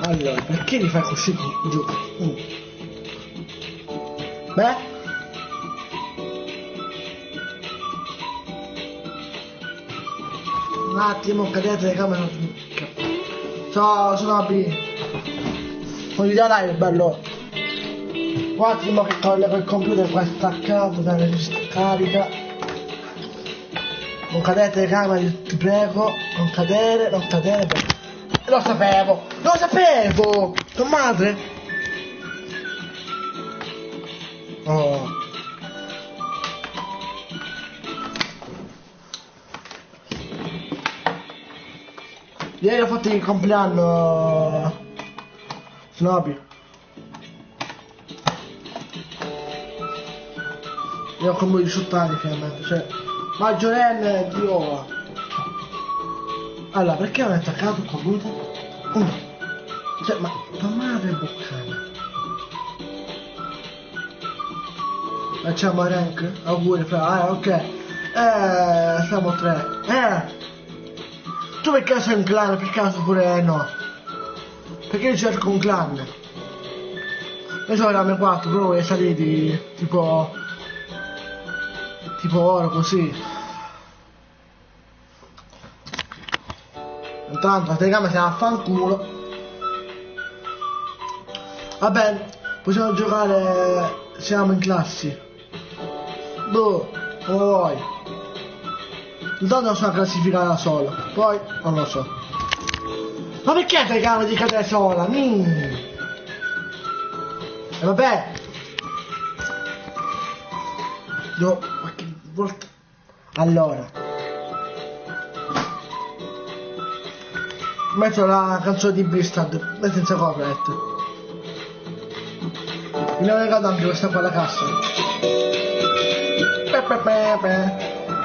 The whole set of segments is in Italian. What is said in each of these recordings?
Allora, perché li fai così giù? Beh? Un attimo, cadete le camere. Ciao, sono Abi. Non gli dai il bello. Un attimo che collego il computer qua è staccato, dai, carica. Non cadete le camere, ti prego. Non cadere, non cadere. Lo sapevo! Lo sapevo! Tua madre? Oh. Ieri ho fatto il compleanno Snoopy. Io ho come 18 anni finalmente, cioè maggiorenne di ora. Allora, perché non è attaccato il computer? Cioè, ma tua madre è boccana. Facciamo rank? Auguri, fra. Ok. Siamo 3. Tu per caso sei un clan? Per caso pure no? Perché io cerco un clan? Io sono rame 4, però voglio salire tipo oro così. Intanto la telecamera si affanculo. Vabbè, possiamo giocare. Siamo in classi. Boh, come vuoi. Intanto non sono classificata sola, poi non lo so. Ma perché la telecamera di cadere sola? E vabbè. Io, ma che volta. Allora. Metto la canzone di Bristad, ma senza copyright. Mi ho legato anche questa qua alla cassa.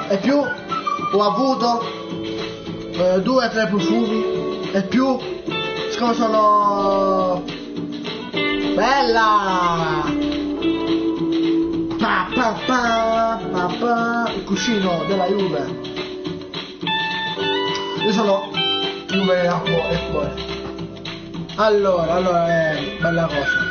E più ho avuto 2 o 3 profumi e più siccome sono bella il cuscino della Juve. Io sono Juve e poi allora è bella cosa.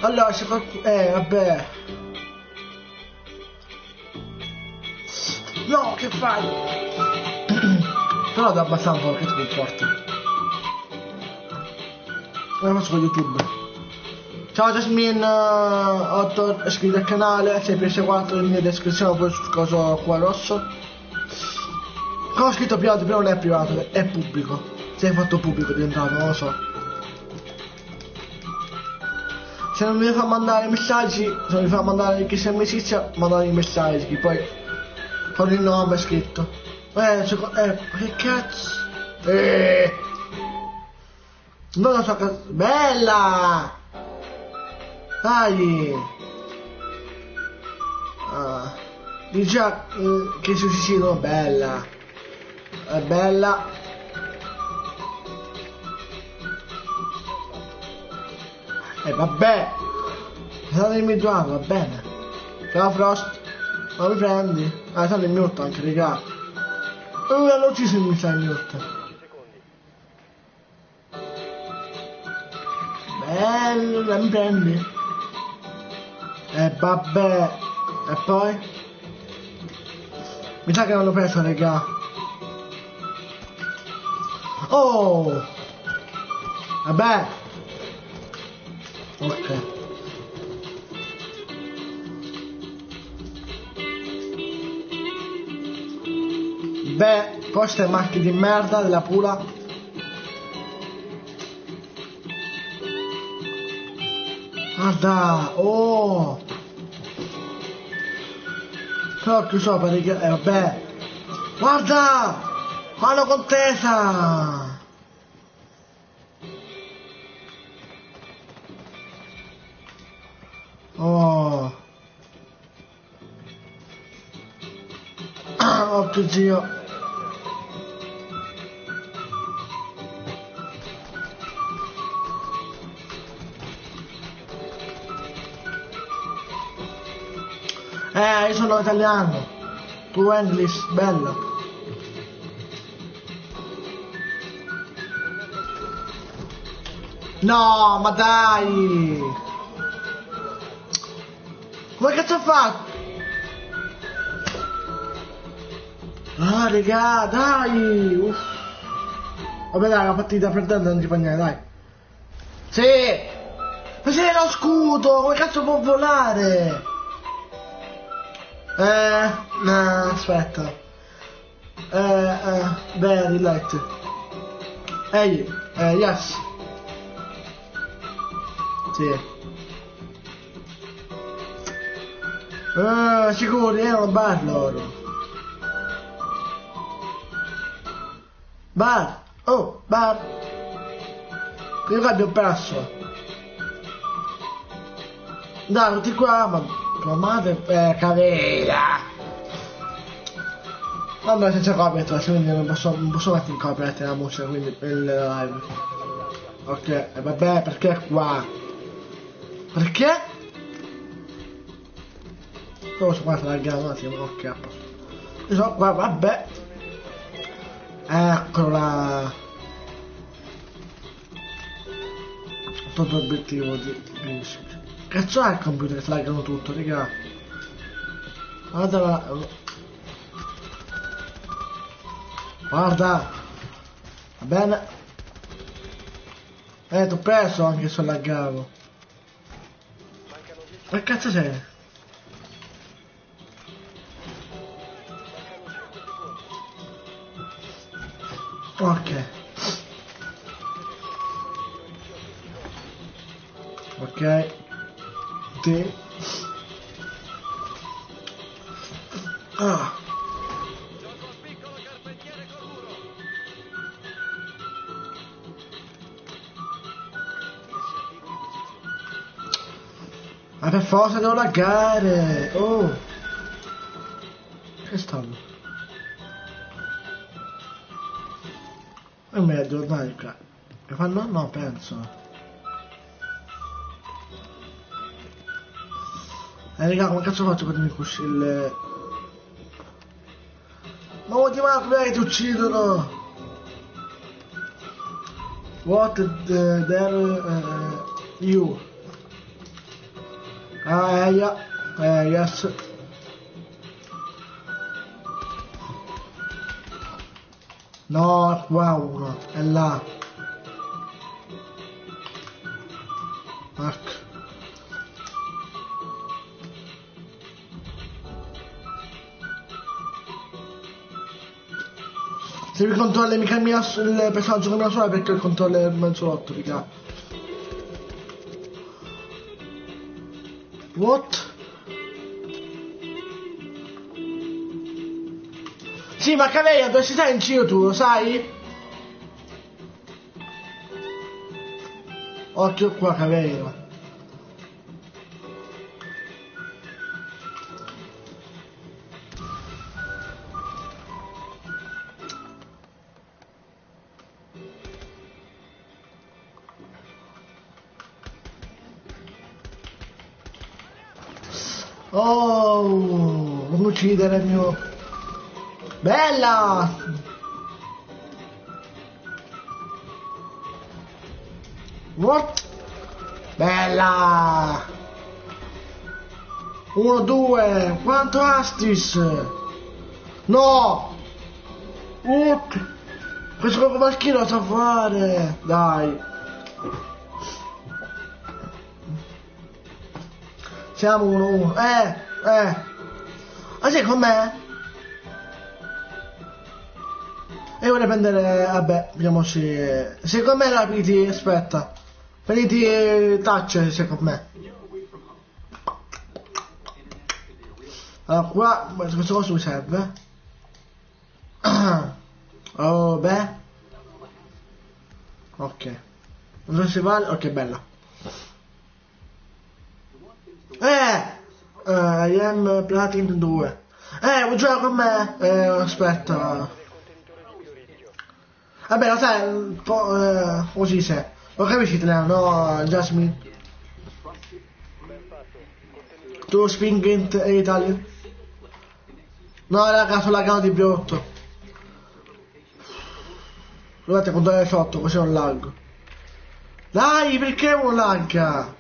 Allora c'è qualcuno. Vabbè. No, che fai? Però da abbastanza che ti comporti. Non faccio con YouTube. Ciao Jasmine 8, iscriviti al canale, se piace 4 in descrizione poi sul coso qua rosso. Come ho scritto privato, però non è privato, è pubblico. Se hai fatto pubblico è diventato, non lo so. Se non mi fa mandare messaggi, se non mi fa mandare richieste di amicizia, mandare i messaggi, poi con il nome scritto. Che cazzo? Non lo so, bella! Dai! Dice che su Sicilio è bella. È bella. Vabbè. Fatemi due anni, va bene. Ciao Frost. Ma mi prendi? Sono in mute anche, raga. Non ci sono mi sta in mute. Bella, mi prendi? Vabbè. E poi? Mi sa che non l'ho preso, raga. Oh! Vabbè! Ok. Beh, queste macchie di merda della pula. Guarda! Oh! Però più sopra perché. Vabbè! Guarda! Fanno contesa! Oh! Occhio zio! Io sono italiano. Tu English, bello. No, ma dai! Come cazzo ha fatto? Ah, raga, dai! Uff. Vabbè dai, la partita perdendo non ti fa niente, dai. Sì! Ma c'è lo scudo! Come cazzo può volare? No, aspetta. Very light. Ehi, yes. Sì. Sicuri, erano bar loro. Bar. Oh, bar. Io che abbiamo perso. Dai, tutti qua, ma tua madre è cavera. Vabbè, senza copyright, quindi non posso mettere in copyright la musica, quindi per il live. Ok, e vabbè, perché qua? Perché? Come si guarda la gara un attimo, ok, a posto. Io so qua, vabbè. Eccola. Tutto l'obiettivo di benissimo. Cazzo è il computer che flaggano tutto, raga? Guarda. Guarda. Va bene. T'ho perso anche se laggavo. Che cazzo sei? Ok. Ok. Sì. Ah. Ma per forza devo laggare! Oh! Che stanno? E me devo andare qua. Che fanno? No, penso. Raga, come cazzo faccio per mi il... Ma vuoi ti male, ti uccidono! What there you? Ah, yeah. Yes. No, qua uno, è là. Ecco. Se mi controlli mica il personaggio che mi ha suonato perché il controllo è mezzo rotto, raga. What? Sì, ma Caveia, dove sei in giro tu, lo sai? Occhio qua, Caveia. Oh, non uccidere il mio... Bella! What? Bella! 1, 2, quanto Astis? No! Questo coco maschino lo sa fare! Dai! Siamo 1-1. Ma sei con me? E vorrei prendere... Vabbè, vediamo se... Sei con me rapidi, aspetta. Prenditi touch se con me. Allora qua, questo cosa mi serve? Oh, beh. Ok. Non so se vale... Ok, bella. I am Platinum 2. Vuoi giocare con me? Aspetta. Vabbè, lo sai, un po'... così sei. Lo capisci italiano, no, Jasmine? Tu Spring Italia. No raga, sono laggato di brutto. Guardate quando è sotto, così non laggo. Dai, perché uno lagga?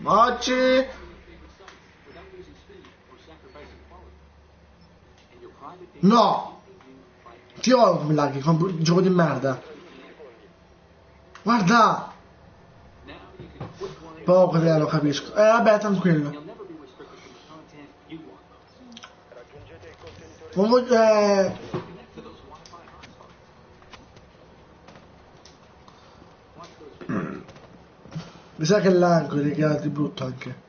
Oggi. No! Ti odio come laghi, con gioco di merda. Guarda! Poco te lo capisco. Vabbè, tranquillo. Non voglio... Mi sa che l'angolo è di brutto anche.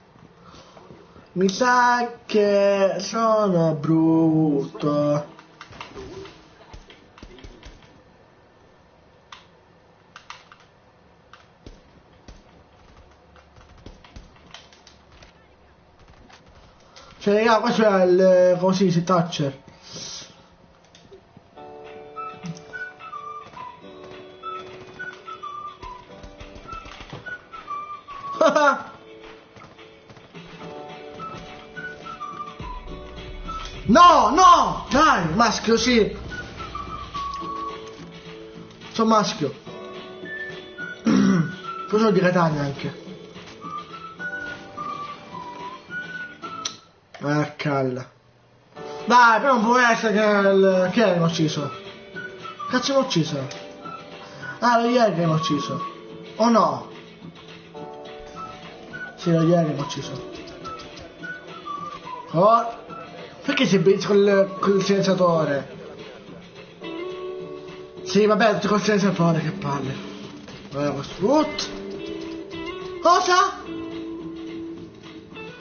Mi sa che sono brutto. Cioè, raga, questo è il... così si toucher. No, no! Dai, maschio, sì. Sono maschio. Poi sono di Catania anche. Calla. Dai, però non può essere che l'hanno ucciso. Cazzo l'ho ucciso? Ah, lo ieri l'hanno ucciso. O no? Sì, lo ieri l'hanno ucciso. Oh. Perché si è col silenziatore? Sì, vabbè, tutti col silenziatore, che palle. Vabbè, questo... Cosa?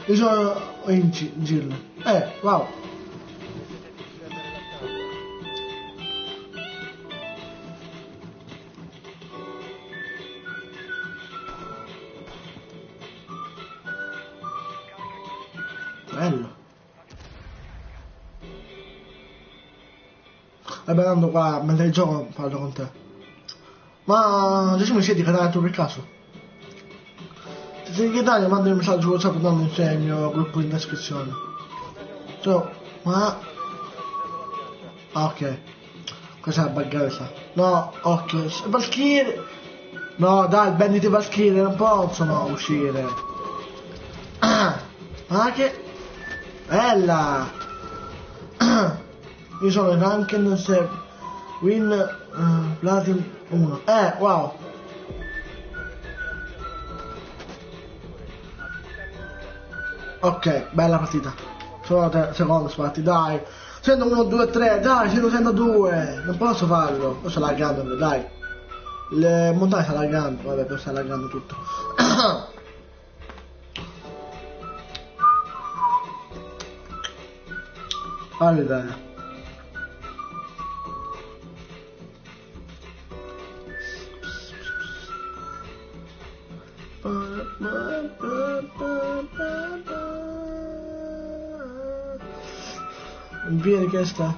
Io sono in giro. Wow. Bello. Vabbè, andando qua, mentre gioco parlo con te. Ma adesso mi siedi canale tu per caso? Se sei in Italia manda un messaggio WhatsApp dando il mio gruppo in descrizione. Cioè, ma... Ah, ok. Questa è la baggata. No, occhio. Valkyrie! No, dai, banditi Valkyrie non possono uscire. Ma che... Bella! Io sono in Ranken se win Platinum 1. Wow. Ok, bella partita. Solo 3 secondi sparti, dai. Sento 1, 2, 3, dai, 102. Non posso farlo. Sto laggando, dai. Le montagne sta laggando, vabbè, poi sta laggando tutto. Allora. Invia richiesta.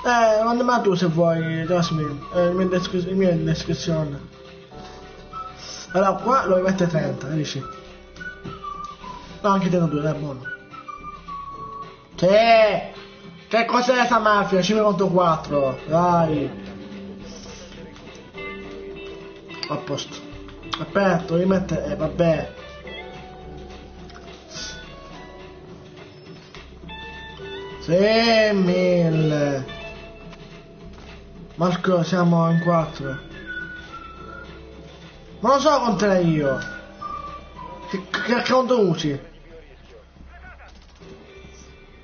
Mandami tu se vuoi, Jasmine. In mia descrizione. Allora qua lo mette 30, dici? No, anche 32, è buono. Sì! Che cos'è sta mafia? 5 contro 4, dai! A posto. Aperto, rimette, vabbè. Sì, 1000. Marco, siamo in 4. Ma lo so contro io. Che account usi?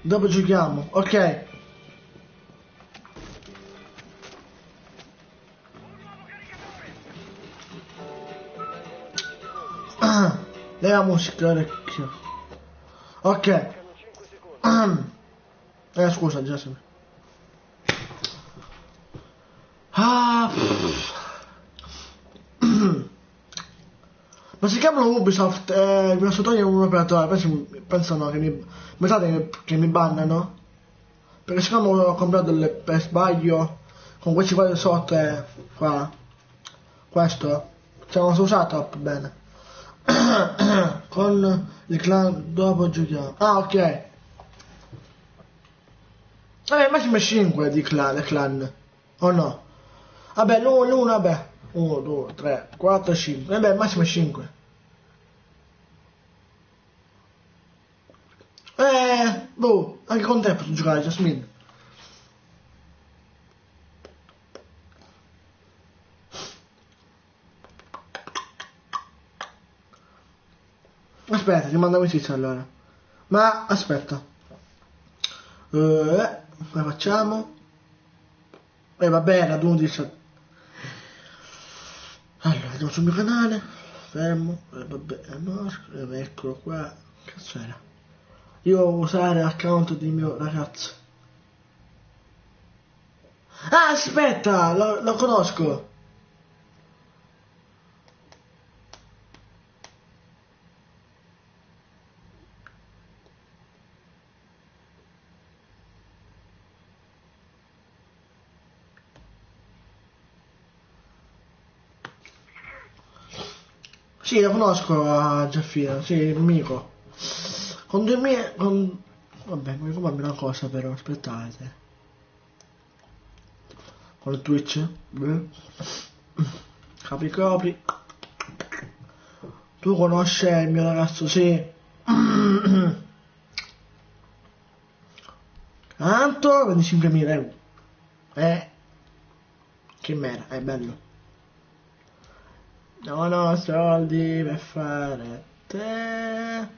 Dopo giochiamo, ok. Leva musica orecchio. Ok. Scusa, Giacomo. Ma si chiamano Ubisoft, il mio sottolineo è un operatore, pensano che che mi bannano. Perché siccome ho comprato per sbaglio con questi qua sotto qua. Questo. Cioè non si usa troppo bene. Con il clan dopo giochiamo. Ah, ok. Vabbè, massimo 5 di clan. O no? Vabbè, l'uno, vabbè. 1, 2, 3, 4, 5. Vabbè, massimo 5. Boh, anche con te posso giocare, Jasmine. Aspetta, ti mando amicizia allora. Ma aspetta. Come facciamo? Vabbè, era 11. Allora, andiamo sul mio canale. Fermo. Vabbè, no, eccolo qua. Cazzo era? Io devo usare l'account di mio ragazzo. Ah, aspetta, lo conosco. Sì, lo conosco a Giaffino, sì, il amico. Con 2000... Vabbè, mi ricordo una cosa però, aspettate. Con il Twitch. Copri. Tu conosci il mio ragazzo, sì. Tanto, 25.000 euro. Che mera, è bello. Non ho soldi per fare te.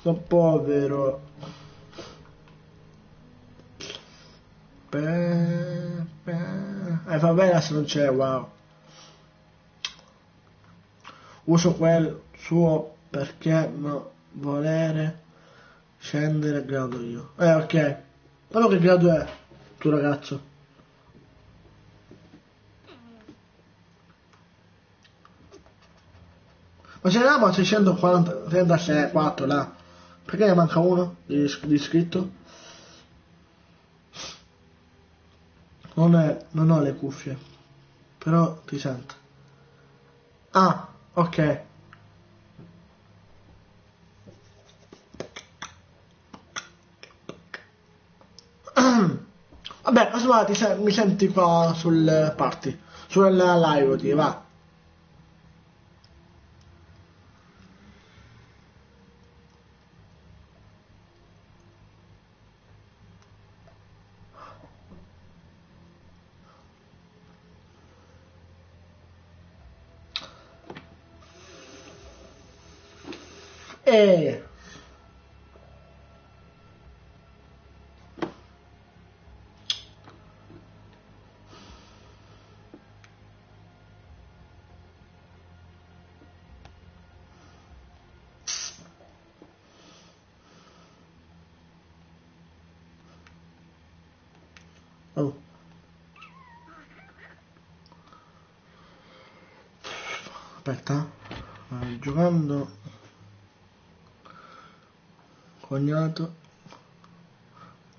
Sono povero. Va bene se non c'è, wow. Uso quel suo perché non volere scendere grado io. Ok. Quello che grado è tuo ragazzo? Ma ce n'eravamo a 644 là. Perché ne manca uno di iscritto? Non ho le cuffie. Però ti sento. Ah, ok. Vabbè, casomai mi senti qua sul party. Sulla live, ti va. E... Oh. Aspetta. Giocando. Cognato.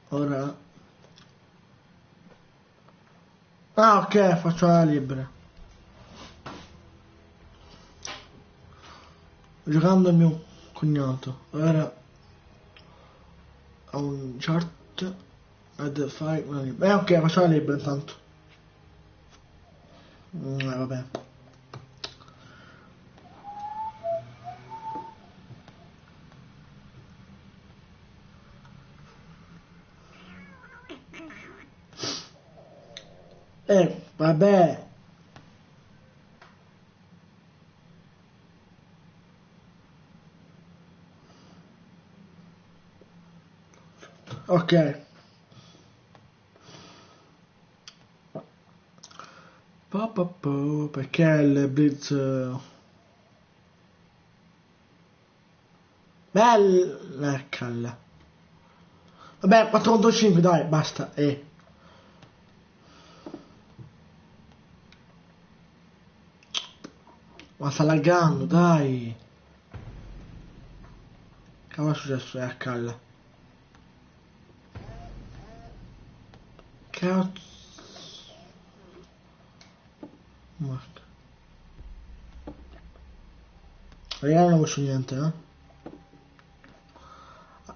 Ora. Ah, ok, faccio la libera. Giocando il mio cognato. Ora ho un chart ed fai una libera. Ok, faccio la libera intanto. Vabbè. Vabbè. Ok. Perché il Blitz... Bella calla. Vabbè, 4 contro 5, dai, basta. Ma sta laggando, dai. Che è successo? A calla. Ok. cazzo. Morto. Raga, non ho visto niente, eh?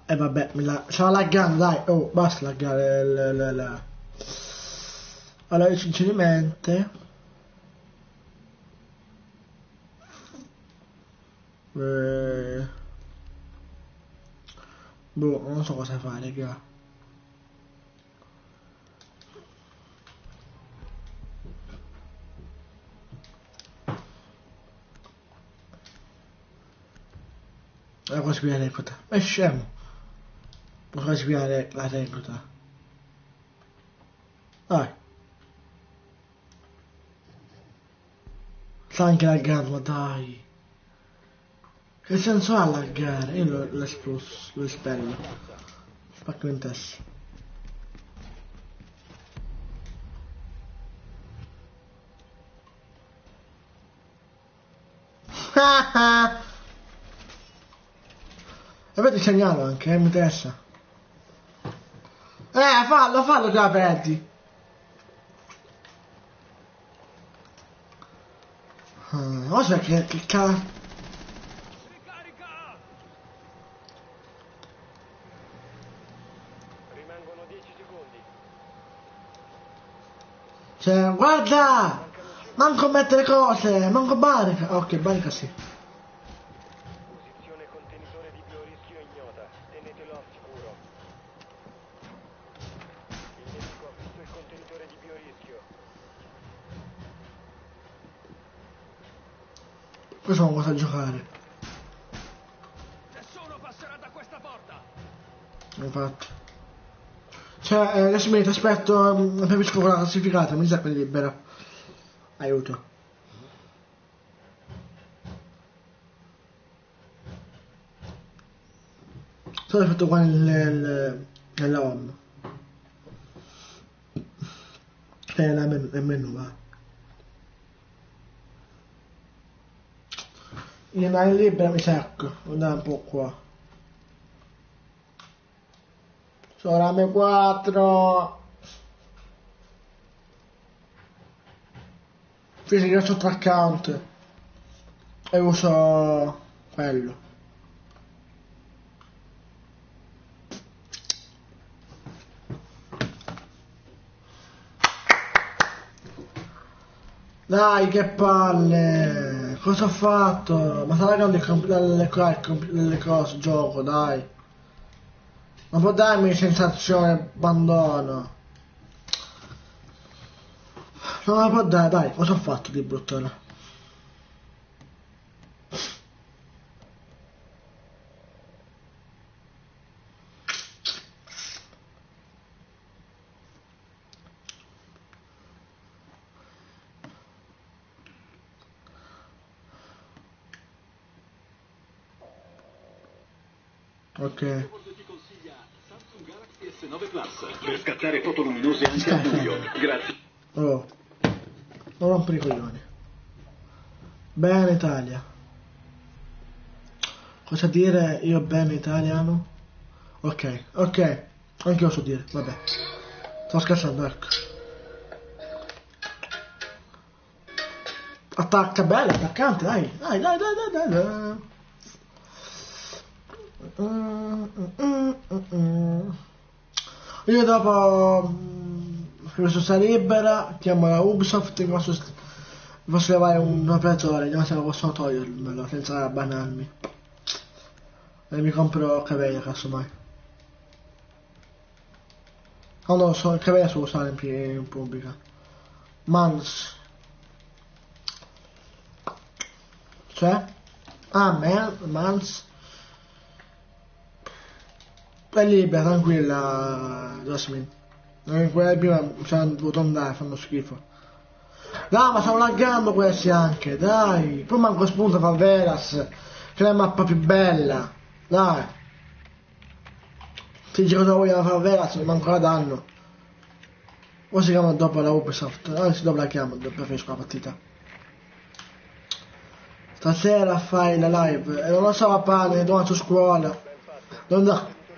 E vabbè, stava laggando, dai. Oh, basta laggare Allora, sinceramente... Boh, non so cosa fare, raga. Cosa spiegare la recluta? È scemo. Cosa spiegare la recluta? Dai. Sta anche laggando, ma dai. Che senso ha laggare? Io lo espulso, lo espello. Spacco in testa. E poi ti segnalo anche, mi interessa. Fallo che la perdi. Cosa che cazzo. Rimangono 10 secondi. Cioè, guarda! Manco mettere cose, manco barica. Ok, barica sì. Posizione contenitore di biorischio ignota. Tenetelo al sicuro. Il nemico ha visto il contenitore di biorischio. Questo non cosa giocare. Nessuno passerà da questa porta. Infatti. Cioè, adesso mi aspetto, preferisco con la classificata, mi sa che è libera. Aiuto. Solo fatto qua nella home. Nel menu, va. In mano libera mi secco, andare un po' qua. Sono M4. Quindi io ho 3 account e uso quello. Dai, che palle! Cosa ho fatto? Ma sarà che le cose, gioco, dai. Non può darmi sensazione abbandono. Non me la può dare, dai, cosa ho fatto di brutto ora? Ok. S9 Plus per scattare foto luminose anche al buio. Grazie. Oh, non rompere i coglioni. Bene Italia. Cosa dire io bene italiano? Ok, ok. Anche io so dire, vabbè. Sto scherzando, ecco. Attacca, bello, attaccante, dai. Dai. Io dopo che sono libera, chiamo la Ubisoft e posso levare un operatore, vediamo se lo possono togliermelo senza banarmi. E mi compro capelli casomai. Oh no, il capelli so usare in pubblica. Mans. Cioè? Ah, Mans. È libera, tranquilla, Jasmine. Quella prima ci hanno dovuto andare, fanno schifo. No, ma stanno laggando questi anche, dai. Poi manco spunta fa Veras, che è la mappa più bella. Dai. Se giro da voi a far Veras, manco la danno. O si chiama dopo la Ubisoft, anzi dopo la chiamo, preferisco la partita. Stasera fai la live, e non lo so papà, ne domani su scuola.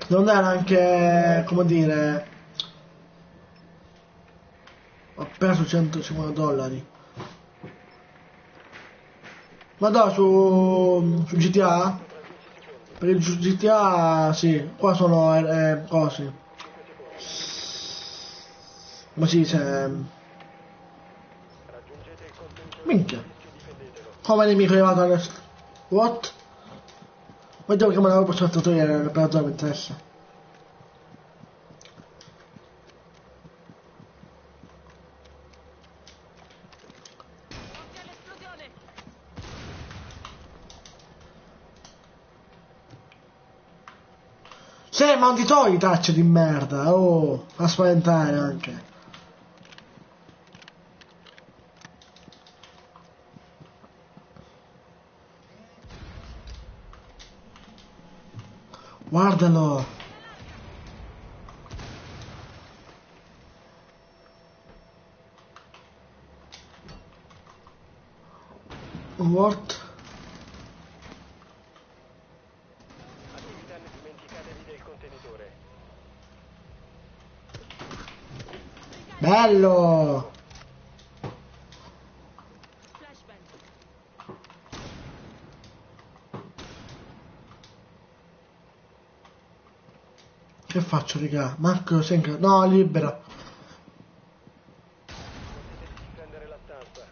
Non era anche, come dire, Ho perso 150 dollari. Ma no, su GTA? Per il GTA sì, qua sono cose. Ma si dice. Raggiungete il contenitore Minchia. di rischio, difendetelo. Come nemico è arrivato adesso? What? Vediamo che me l'avevo posso togliere l'operatore, mi interessa. Sì, ma non ti togli tracce di merda, oh, fa spaventare anche. Guardalo. What? Attività, ne dimenticatevi del contenitore. Bello. Che faccio, raga? Marco Senka. No, libera. Potete difendere la stanza.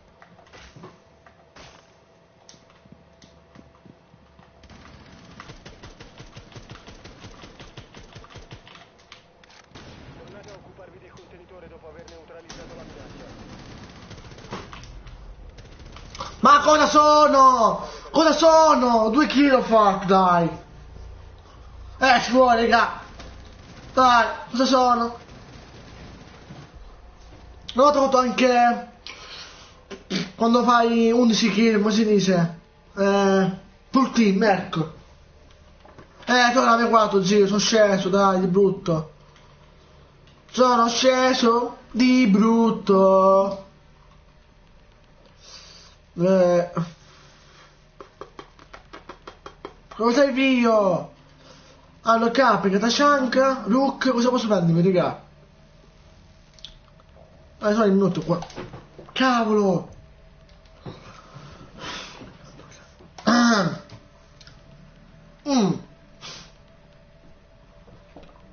Tornate a occuparvi del contenitore dopo aver neutralizzato la minaccia. Ma cosa sono? Cosa sono? 2 kg ho fatto, dai. Si vuole, raga. Dai, cosa sono? Non ho trovato anche quando fai 11 kg, come si dice? Full team, ecco. Tu non mi guardato, zio, sono sceso, dai, di brutto. Sono sceso di brutto. Come sei via? Allora, Caprica, Tashanka, Rook, cosa posso prendermi, raga? Sono il minuto qua. Cavolo! Ah.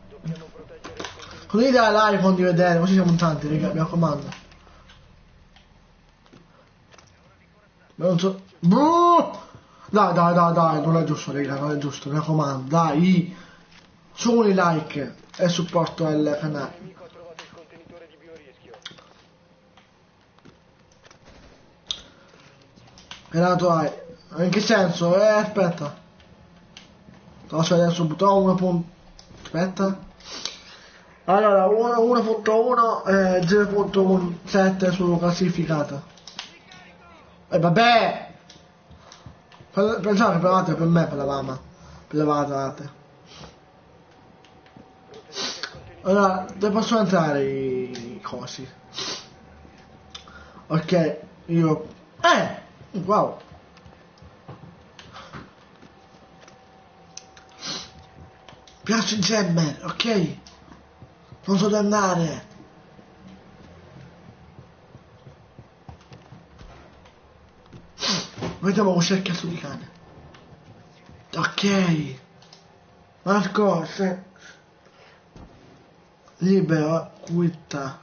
Dobbiamo proteggere il contenitore. Così dai l'iPhone di vedere, così siamo in tanti, raga, mi raccomando. Ma non so. Buh! Dai, dai, dai, dai, non è giusto, raga, non è giusto, mi raccomando, dai. Su i like e supporto al Il canale. nemico ha trovato il contenitore di biorischio. Granato hai. In che senso? Aspetta. Posso vedere subito. Oh, 1. Aspetta. Allora, 1.1 e 0.17 su classificata. E vabbè! Pensavo che provate per me, per la mamma. Per la vate. Proteggete il contenitore. Allora, dove possono entrare i cosi? Ok, io... Wow! Piace il gemmer, ok? Non so dove andare. Vediamo come c'è il cazzo di cane. Ok. Marco, se... Libera quota.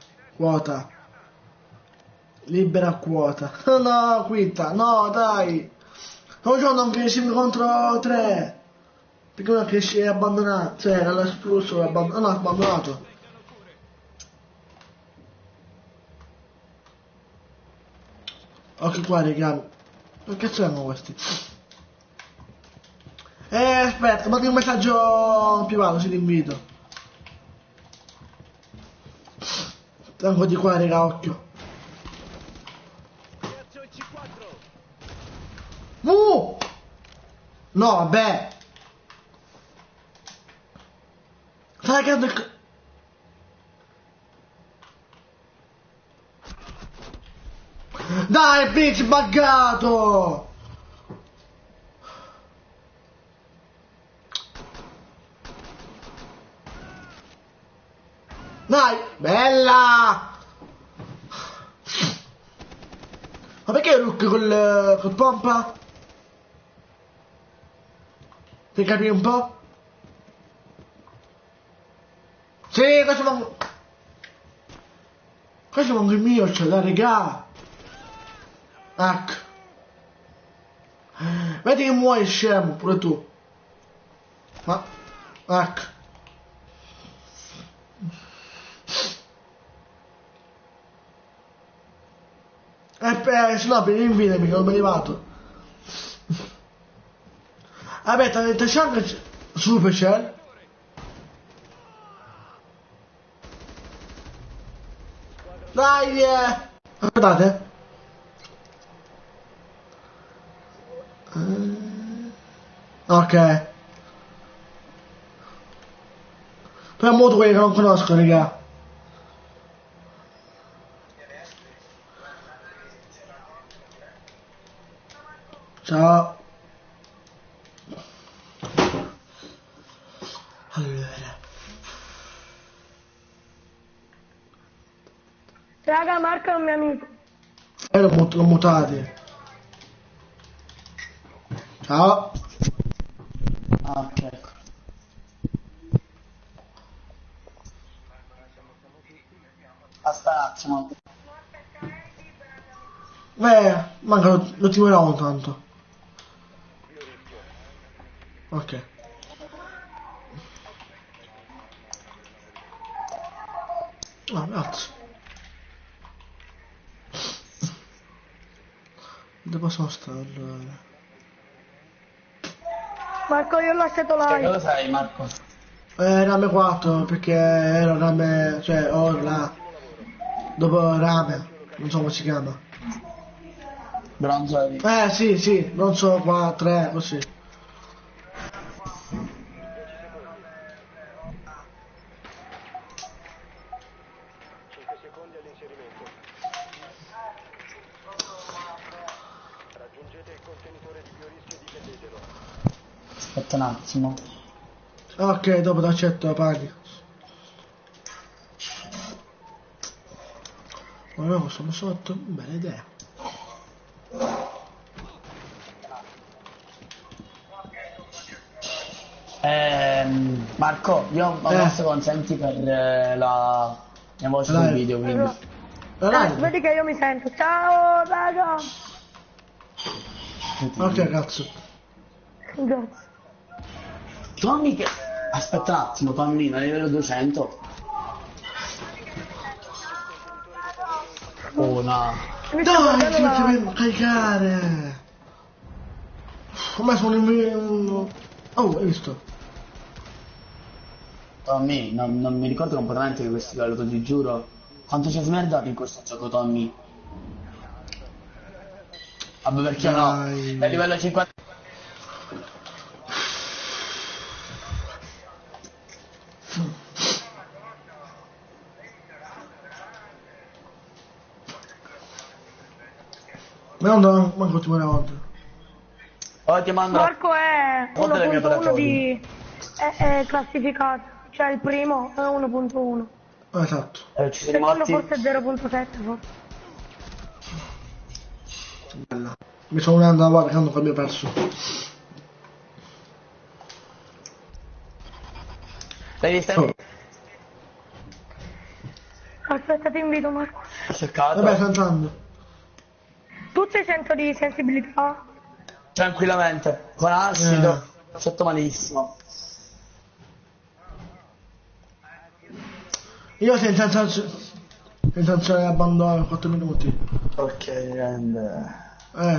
Libera quota. No, quitta. No, dai. Non c'ho un crescimi contro 3. Perché uno cresce è abbandonato. Cioè, non l'ha espulso, no, abbandonato. Ok, qua, raga. Che cazzo erano questi? Aspetta, mandi un messaggio privato, se ti invito. Tengo di qua, raga, occhio. No, vabbè. Stai cagando il... Dai, bitch, buggato! Dai, bella! Ma perché Rook col pompa? Ti capi un po'? Sì, questo non... Questo non è il mio, ce l'ha, regà. Ecco. Vedi che muori scemo, pure tu. Ma... Ecco. Se no, per invidimi che non mi è arrivato. Vabbè, te c'è anche Supercell. Dai, aspettate. Ok. Però molto quelli che non conosco, raga. Ciao. Allora. Raga, Marco è un mio amico. L'ho mutati. Ciao. Ah, ok, ecco. Aspetta un attimo. Manca lo timiamo tanto. Ok. Ah, cazzo. Dove posso stare allora? Marco, io ho lasciato Che live. cosa sei, Marco? Rame 4 perché ero rame, cioè ho là. Dopo rame, non so come si chiama. Bronzo di... Sì, non so qua, 3, così. Secondi all'inserimento. Raggiungete il contenitore di biorischio e difendetelo. Aspetta un attimo. Ok, dopo ti accetto la paghi. Ma no, sono sotto, bella idea. Marco, io ho messo consenti per la mia voce sul Dai. video, quindi... Vedi che io mi sento. Ciao, raga. Ok, cazzo. Grazie. Tommy che... Aspetta un attimo, Tommy, a livello 200. Oh no. Mi sto Dai, guardando ti la... devi caricare. Come sono in... Oh, hai visto? Tommy, non mi ricordo completamente di questo livello, ti giuro. Quanto ci hai smerdato in questo gioco, Tommy? Vabbè, perché no? Dai. È a livello 50... Ma non manco ti una volta. Ora ti mando... Marco è Guarda le mie 1.1 operazioni. di... è classificato. Cioè il primo è 1.1. Esatto. ci Il siamo secondo morti. forse è 0.7 forse. Bella. Mi sono unendo a guarda che hanno abbiamo perso. Devi stare... Oh. Aspetta, ti invito Marco. Ho cercato. Vabbè, sta entrando. Tu sei 100 di sensibilità? Tranquillamente. Con acido. Sotto malissimo. Io sensazione di abbandono 4 minuti. Ok, grande.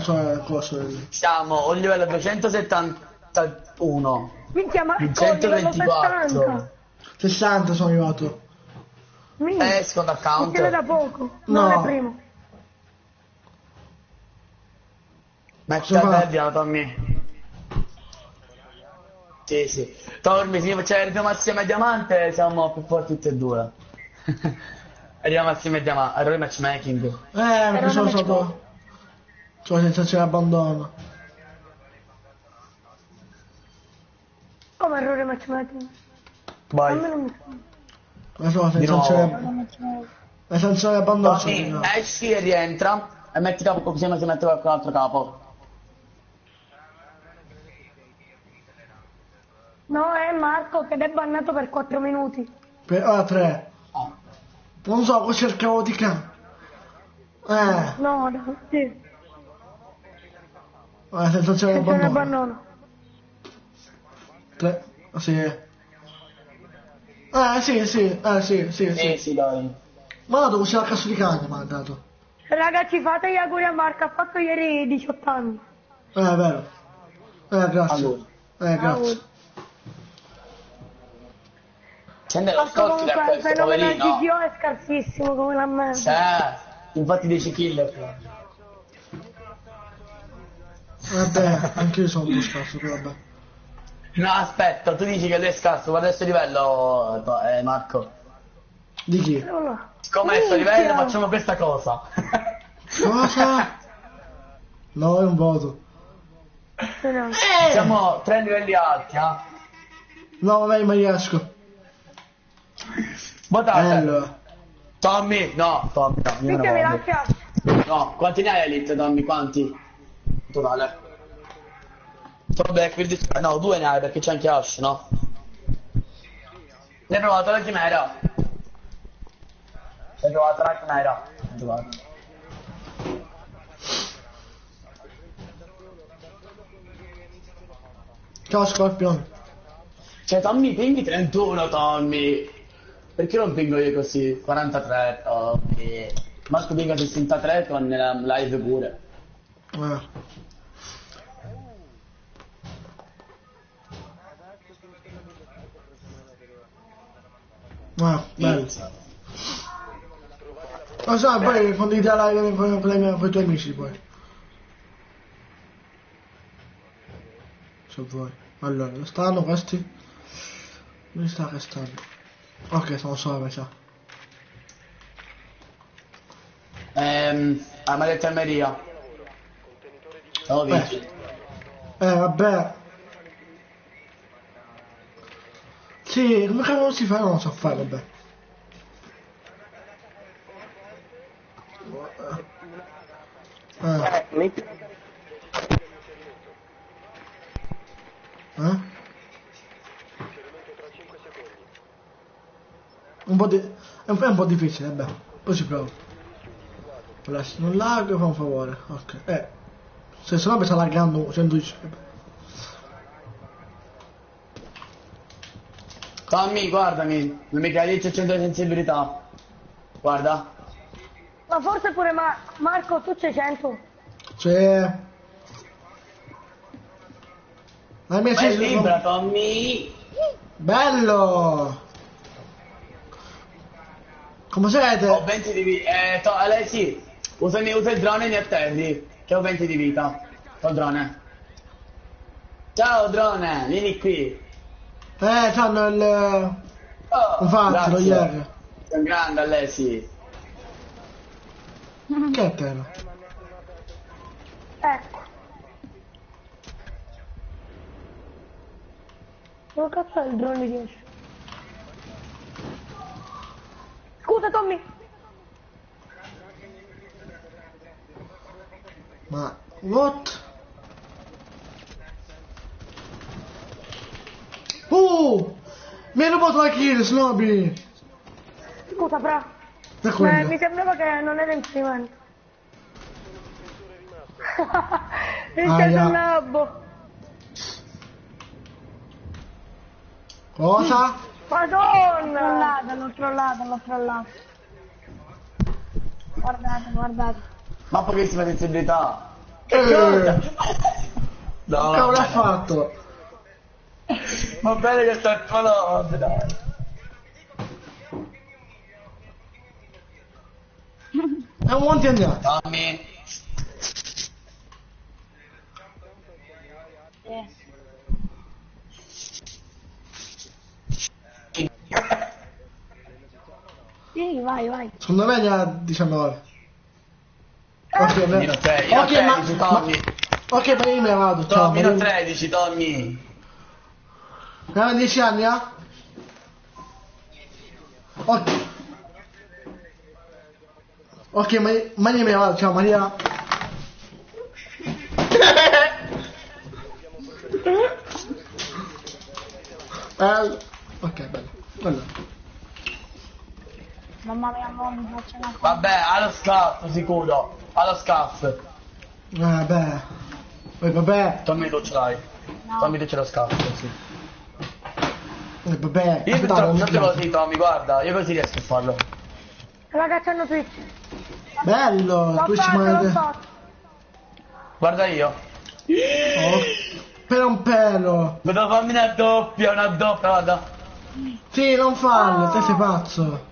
So cosa. Siamo a un livello 271. Minchia Marco, livello 124. 60. 60 sono arrivato. Minchia, Secondo mi tiene da account. poco. No. Non è primo. Metti Cosa a fa? terra, Tommy. Sì. Tommy, se arriviamo assieme a Diamante, siamo più forti tutti e due. Arriviamo assieme a Diamante. Errore matchmaking. Perché sono stato. C'ho sensazione di abbandono. Come errore matchmaking? A Vai. me non mi sa. Ma so Di nuovo. sensazione di abbandono. Tommy, esci e rientra. E metti capo così si mette qualcun altro capo. No, è Marco che è bannato per 4 minuti. Ah, 3. Ah. Non so, cosa cercavo di ca... No, no, sì. Sensazione di Senza un abbandono. abbandono. 3. Sì. Sì, sì. Sì, dai. Ma no, devo usare la cazzo di cane, mi ha dato. Ragazzi, fate gli auguri a Marco, ha fatto ieri 18 anni. È vero. Grazie. Allora. Grazie. Auguri. Scende lo Marco scorso da comunque il questo, fenomeno del poverino. GGO è scarsissimo come la merda. Infatti 10 kill. Vabbè, anche io sono un po' scarso, però vabbè. No, aspetta, tu dici che lui è scarso, guarda il suo livello, Marco. Di chi? Siccome è il suo livello facciamo questa cosa. Cosa? No, è un voto. Siamo 3 livelli alti, No, vabbè, ma riesco. Votate. Bello. Tommy, no, io non Minchia, mi voglio. lascia. No, quanti ne hai Elite, Tommy? Quanti? Totale. Vabbè, quindi... No, 2 ne hai perché c'è anche Ash, no? Ne hai provato la chimera? Hai provato la chimera? Hai provato. Ciao Scorpion. Cioè, Tommy, pinghi 31, Tommy. Perché non pingo io così? 43, Tommy. Marco pinga 63 con la live pure. Bello. Lo sai, poi condividi la live con i tuoi amici poi. Se vuoi. Allora, dove stanno questi? Dove sta che stanno? Ok, sono solo a metà. A Maledetta Almeria. Oh, dici. Vabbè. Sì, come cavolo si fa? Non lo so fare, vabbè. Un po' è un po' difficile, vabbè. Poi ci provo. Lascio non lag, fa un favore. Ok. Se no mi sta laggando 110. Tommy, guardami. Non mi cadi c'è 100 di sensibilità. Guarda. Ma forse pure Marco, tu c'hai 100. C'è. La mia Ma è libera, Tommy. Bello! Come siete? Ho 20 di vita. Lei sì. Usa il drone e mi attendi. Che ho 20 di vita. Col drone. Ciao drone, vieni qui. C'hanno il... Oh, infatti, lo ieri. Sei un grande, Alessi. Che è te? Ecco. Dove cazzo è il drone 10? Scusa Tommy! Ma... what? Mi hai rubato la kill, Snobby! Scusa fra. Da quello. Mi sembrava che non era impedimento. Mi c'è il nabbo. Cosa? Madonna! L'ho trollato. Guardate. Ma pochissima sensibilità. Che No, cavolo ha fatto? Va bene che sta il tuo nome, dai. È un monte andiamo. Tommy. Sì, vai. Secondo me ne ha 19. Ok, Meno 13, Tommy. ok, ma io me ne vado. Ciao, Tommy, meno 13, Tommy. Aveva 10 anni, Ok. Ok, Maria me ne vado, ciao Maria. Ok, bello. Allora. Mamma mia, mo mi faccio una cosa. Vabbè, allo scaff, sicuro. Allo scaff. Vabbè. Poi vabbè. Tommy tu ce l'hai. No. Tommy tu ce lo scaff, sì. Vabbè. Io Aspetta, purtroppo non non ce l'ho sì, Tommy, guarda. Io così riesco a farlo. Raga, c'hanno Twitch. Bello, L'ho Twitch fatto, l'ho Mode. fatto. Guarda io. Oh, per un pelo. Vedo fammi una doppia, guarda. Sì, non farlo, te sei pazzo.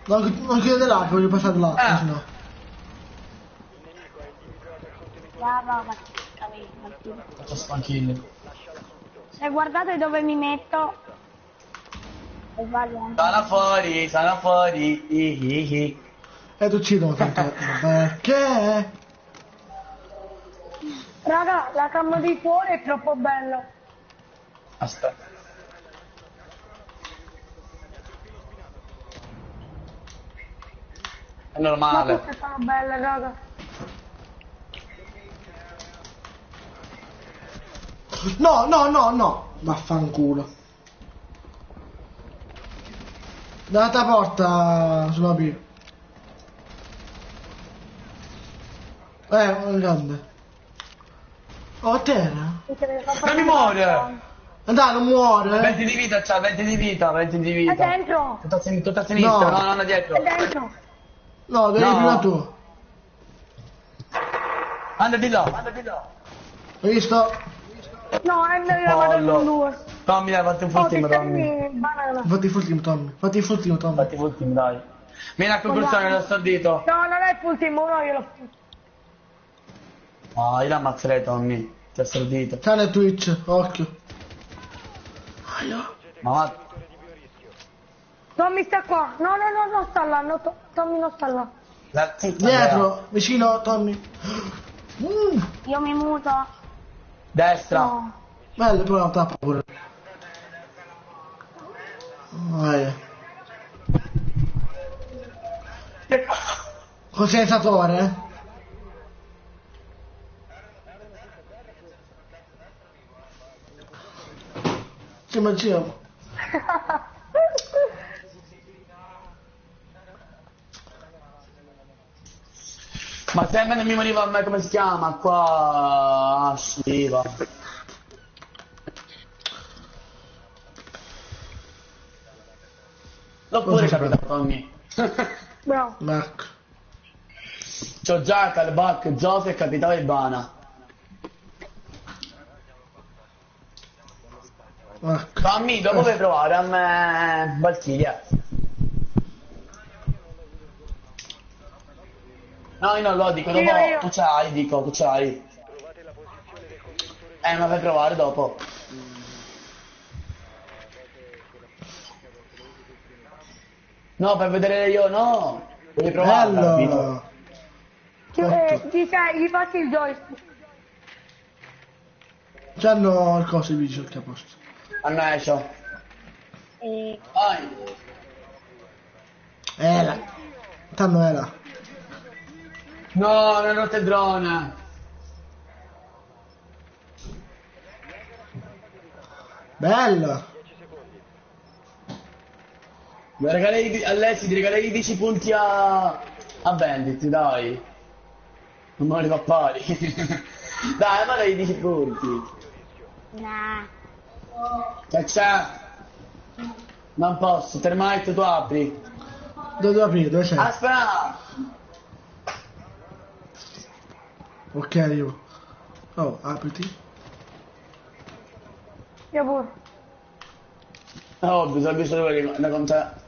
Non chiudete là, che voglio passare là, Ah. sennò. Guarda, ma capito. Faccio spanchini. Se guardate dove mi metto. È sbagliato. Sono fuori. Hi. E ti uccidono tanto. Perché? Raga, la cam di fuori è troppo bella. Aspetta. È Ma normale. tutte sono belle, raga. No. Vaffanculo. Dall'altra porta sulla B. Grande. Oh, terra. Non mi muore! Dai, non muore. 20 di vita, c'ha 20 di vita. È dentro. Tutta a sinistra, No. no, dietro. È dentro. No, devi No. prima tu. Anda di là. Hai visto? No, è nella vado con due. Tommy, dai, fatti un Oh, full che team, Tommy. carni banana. Fatti il full team, Tommy. Fatti il full team, Tommy. Fatti full team, dai. Vieni a conclusione, lo stordito. No, non è full team, uno io l'ho fatto. Ah, io l'ammazzerei, Tommy. Ti ha stordito. Cane Twitch, occhio. Aia. Ma Tommy sta qua. No, non sta là. No, Tommy non sta là. la zitta, Dietro, vicino, Tommy. Io mi muto. Destra. No. Bello, poi la tappa pure. Aia. Consentatore? Sì, ma giro. Ma sempre non mi veniva a me come si chiama qua. Sciva. L'ho pure Cosa capito, Tommy. Bravo. Marco. C'ho già Calbac, Jose e Capitale Ibana. Marco. Tommy, dopo vuoi provare a me Valkyria? No, io non lo dico, dopo Io. tu c'hai, dico, tu c'hai. Ma fai provare dopo. No, per vedere io, no. Devi provare, capito? Bello. Gli passi il joystick. C'hanno il coso di giochi a posto. Hanno escio. E... Vai. Era. Tanto era. No, non hai rotto il drone. Bello. Alessi, ti regalerei 10 punti a Bandit, dai. Non me li fa pari. Dai, ma dai 10 punti. Nah. Che c'è? Non posso, Termite tu apri. Dove devo aprire? Dove sei? Aspetta! Ok, io. Oh, apriti. Io pure. Oh, bisogna visto dove rimane con te.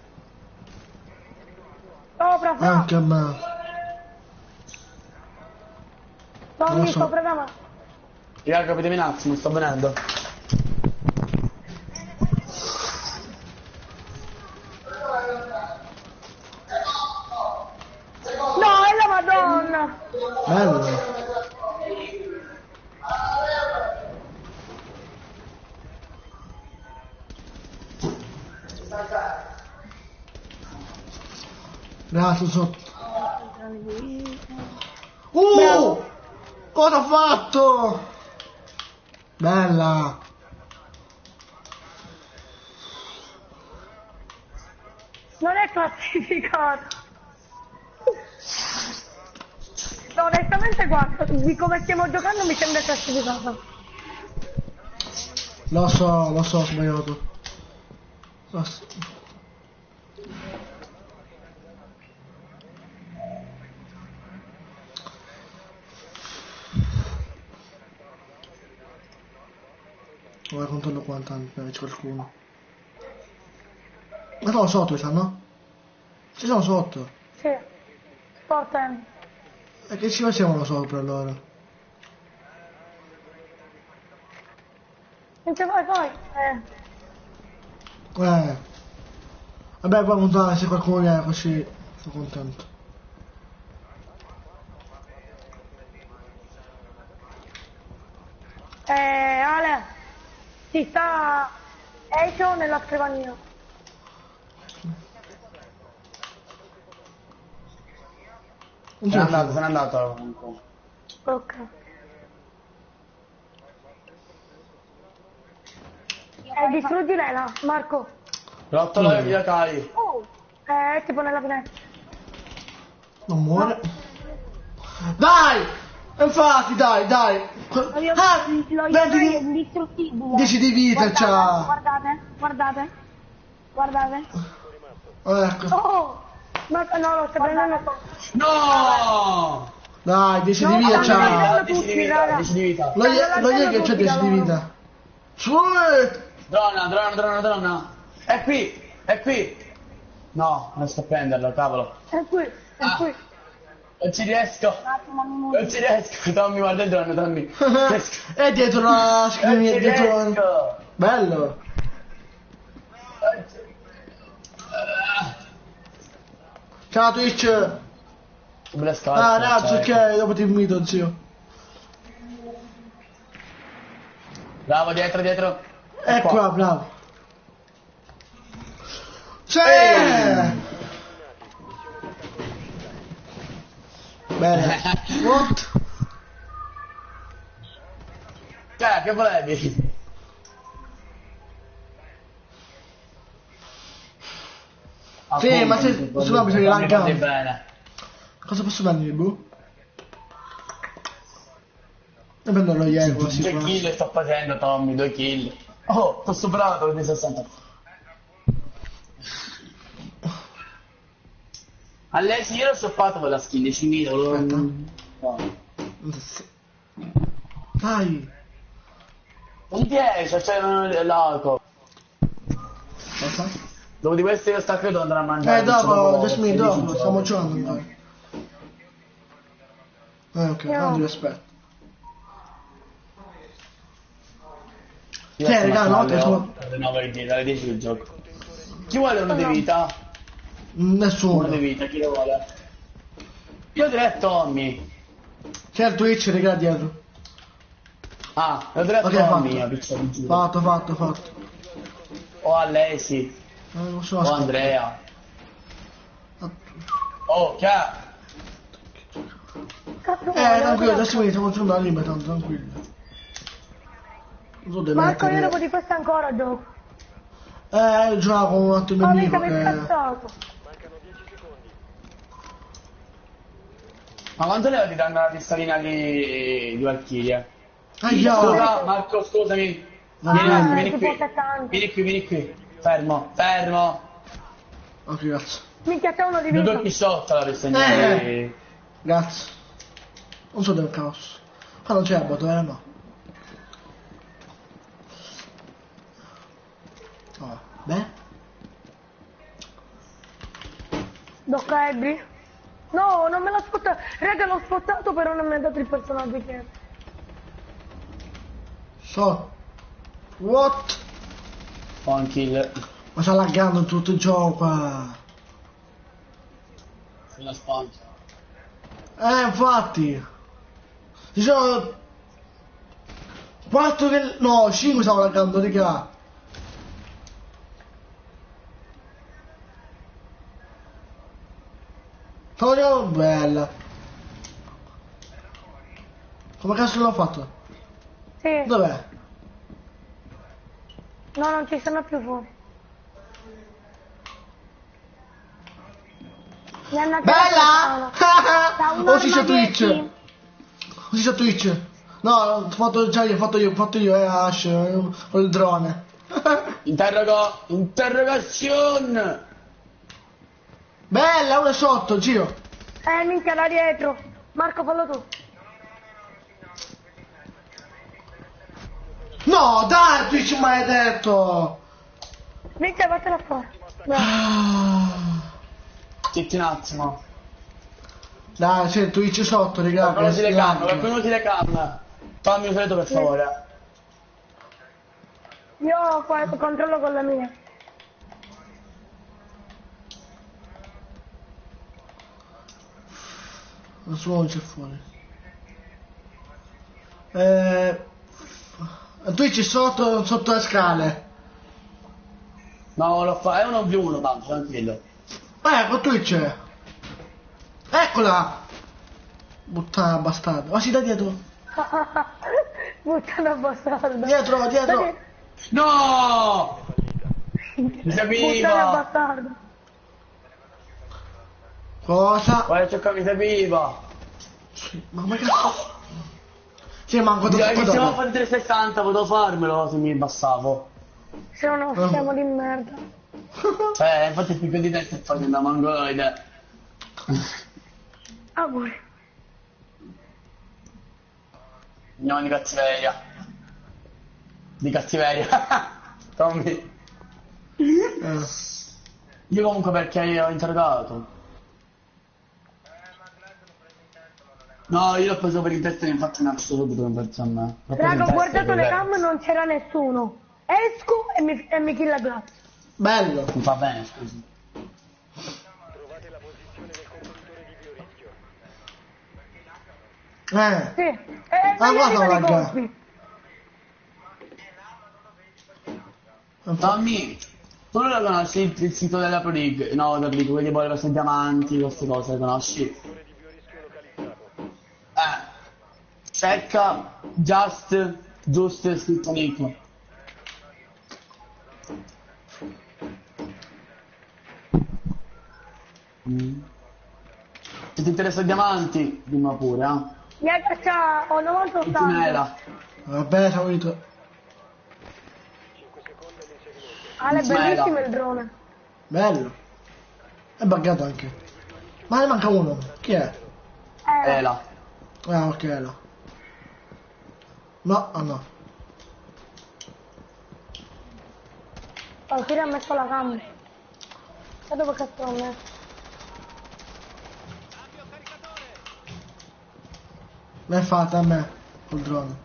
Sopra, sopra. Anche a me. Tommy, non so. sopra da me. Raga, capitemi un attimo, sto venendo. No, è la Madonna. Bello. Grazie, sotto. Bravo. Cosa ha fatto? Bella. Non è classificato. No, onestamente guarda, di come stiamo giocando mi sembra classificato. Lo so, ho sbagliato. Lo so. Ora controllo quanto c'è qualcuno. Ma sono sotto, no? Ci sono sotto. Sì. Sporten. E che ci facevano sopra allora? Dice vai. Vabbè, poi montare se qualcuno viene così sono contento. Ale. Ci sta Echo nella scrivania. Non Se c'è n'è più. andato. Ok. Distruggi Lela, Marco. Rottolo via Cali. Tipo nella finestra. Non muore. Dai! Infatti, dai! Ah! Lo Vedi, è indistruttibile. 10 di vita c'ha! Guardate. Ecco. Oh! Ma no, lo sto prendendo. No! Dai, 10 di No, vita no, c'ha! no. 10 di vita, 10 di vita. Lo gli che c'ha 10 di vita. Sweet! Drona. È qui. No, non sto a prenderlo, cavolo. È qui. Non ci riesco. Tommy, guarda il drone, Tommy. È dietro la scrivania, Non ci dietro... riesco. Bello! Ciao Twitch! Sulle scarpe. Ah, ragazzi, cioè. ok, dopo ti invito, zio. Bravo, dietro. È qua, bravo. C'è! Bene. What? Che volevi? Sì, ma se no bisogna laggare. Bene. Cosa posso prendere, boh? E prendo lo Yego, 2 si fa. kill sto facendo, Tommy, 2 kill. Oh, t'ho superato di 60. A lei sì, io l'ho shoppato per la skin, 10.000, Aspetta. No. Dai! Non 10, c'è l'alcol. Cosa? Dopo di questo io sta credo andrò a mangiare. Dopo, Jasmine, dopo, stiamo giocando, mi pare. Ok, non ti aspetto. Raga, no, te so. Dalle 10 del gioco. Chi vuole uno di vita? Nessuno. Uno di vita, chi lo vuole? Io direi a Tommy. C'è il Twitch, raga, dietro. Ah, lo direi a Ok, Tommy, fatto. a pizza di giuro. Fatto. O a lei, sì. Non so, O aspetta. Andrea. Oh, che è? Cazzo, Tranquillo, adesso mi stiamo giocando alla limite, tanto tranquillo. Non so dove Marco, io mettere. dopo di questo ancora gioco. Gioco con un altro mio Oh, amico mica mi è scazzato. Ma quanto leva ti danno la pistolina di Valkyria? Aia! Scusa, Marco, scusami. Vieni tipo qui. 70. Vieni qui. Fermo. Ok, grazie. Minchia, c'è uno di Non vita. tocchi sotto la pistolina di... Grazie. Non so dove caos. Qua non c'è la botola, no. Oh, beh. Docca Ebri. No, non me l'ha spottato. Raga, l'ho spottato, però non mi ha dato il personaggio che era. So. What? One kill. Ma sta laggando tutto il gioco qua. Sulla sponsor. Infatti. Ci sono 4 che... No, 5 stavo laggando, raga. Toglio, bella. Come cazzo l'ho fatto? Sì. Dov'è? No, non ci sono più fuori. Mi hanno Bella! Da Ho ucciso 1 Twitch. 10. Ho ucciso Twitch. No, ho fatto già io, ho fatto io, Ash, con il drone. Interrogation! Bella, uno è sotto, giro. Minchia da dietro. Marco, fallo tu. No, dai, Twitch maledetto. Minchia, vattela fuori. Dai. Ah. Zitti un attimo. Dai, c'è Twitch sotto, raga. Qualcuno che ti le cam, lag. qualcuno ti le cam. Fammi un saluto per favore. Io controllo con la mia. Nessuno c'è fuori. Twitch sotto le scale. No, lo fa, è uno più uno, tanto, tranquillo. Ecco Twitch. Eccola. Buttana bastardo. Ma si da dietro. Buttana bastardo. Dietro, dietro. No! Mi Buttana serviva! bastardo. Cosa? Guarda, c'è mi serviva! Ma come cazzo? Sì, manco Direi che dopo. siamo fatti 360, potevo farmelo se mi abbassavo. Sono uno scemo di merda. Infatti il più di testa è fare una mongoloide. Auguri. Andiamo di cattiveria. Di cattiveria. Tommy. Io comunque perché ho interrogato. No, io l'ho preso per il testa e infatti mi ha acceso subito un pezzo a me. L'ho preso in Raga, ho testa, guardato le per cam e non c'era nessuno. Esco e mi kill la glass. Bello. mi fa bene, scusi. Trovate la posizione del contenitore di biorischio. Sì. E Ah, mi guarda, arrivano i guarda. colpi. Tommy, tu lo conosci il sito della Pro League? No, della Pro League, quelli poi questi diamanti, queste cose, le conosci? Contenitore di biorischio localizzato. Cerca Just scritto Nico. Se ti interessa i diamanti, dimmi pure, Mi c'ha ho 98 Sentinella. Vabbè, salito. 5 secondi all'inserimento. Ale, Ismaela. bellissimo il drone. Bello. È buggato anche. Ma ne manca uno. Chi è? Ela. Ah, ok, no. No, ah no. Qualcuno ha messo la cam. E dove cazzo l'ho messo? L'hai fatta a me, col drone.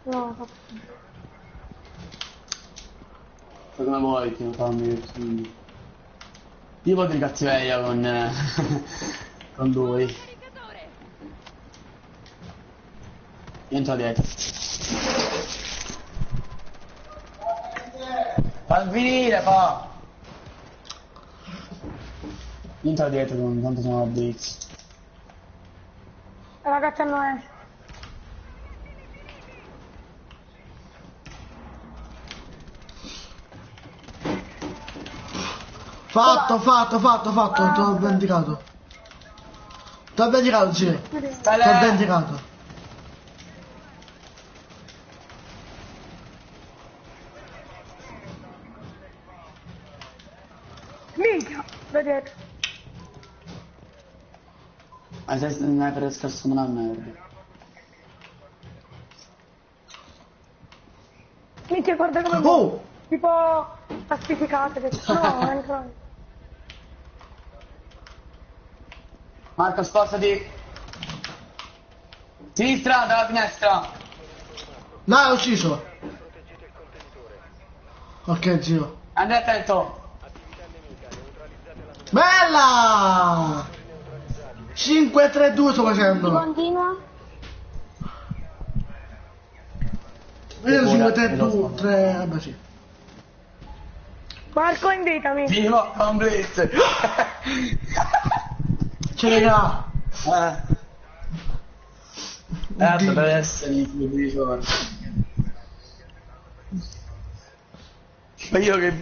No, Fai come vuoi, ti fammi. Io vado in cattiveria con con lui. Io entro dietro. Fa finire, fa! Io entro dietro, tanto sono a blitz. ragazzi hanno esce. Fatto, ti ho vendicato. Ti ho vendicato, sì. Ti ho vendicato. Minchia, da dietro. Ma se sniper scarso non ha merda. Minchia, guarda come Oh! tipo pacificate che no, entra. Marco, spostati. Sinistra, dalla finestra. No, l'ho ucciso. Proteggete il contenitore. Ok, zio. Andai attento. Attività nemica, neutralizzate la Bella! 5-3-2 sto facendo. Continua. Io Ora, 5-3-2, 3, vabbè sì. Marco, invitami. Viva con Blitz! Ce l'ha. Deve essere il ricordo.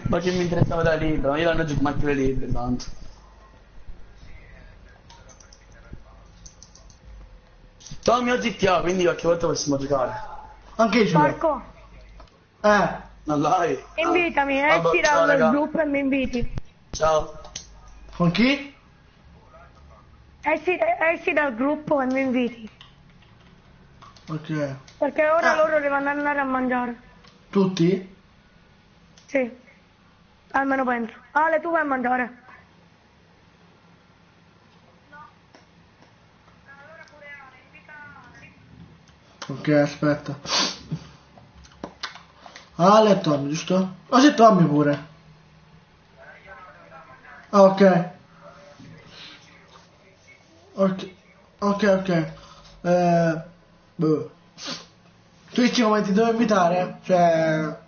Ma che mi interessava da libro? Io non gioco mai più le libri, tanto. Tommy o GTA, quindi qualche volta possiamo giocare. Anche io ce l'ho. Marco, Non l'hai? invitami, Vabbè, esci ciao, dal raga. gruppo e mi inviti. Ciao. Con chi? Esci dal gruppo e mi inviti. Ok. Perché ora loro devono andare a mangiare. Tutti? Sì. Almeno penso. Ale, tu vai a mangiare. Ok, aspetta. Ale e Tommy, giusto? Oh sì, Tommy pure. Ah, ok. Ok, ok, ok. Boh. Tu dici come ti devo invitare? Cioè,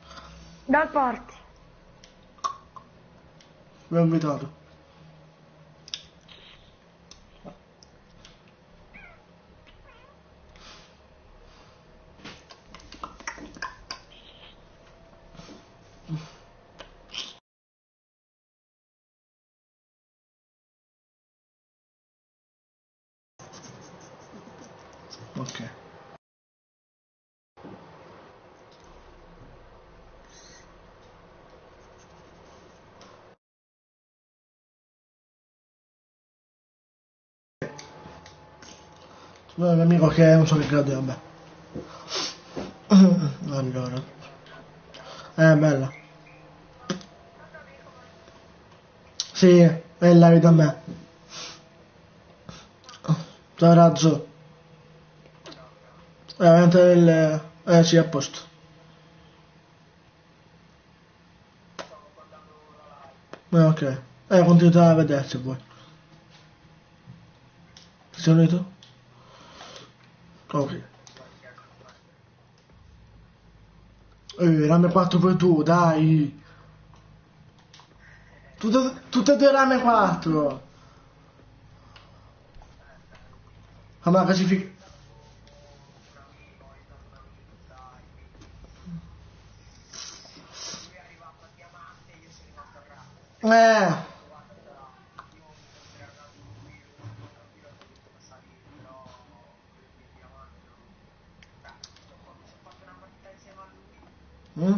Dal party. mi ho invitato. Ok. Un amico che non so che grado è, vabbè. Allora. Bella. Sì, è la vita a me. Ciao razzo. Veramente il... sì, a posto. Ok. Continuate a vedere se vuoi. Ti sei unito? Ok. Rame 4 poi tu, dai. Tutte e due rame 4. Ah, ma classifica... Eh. Mm?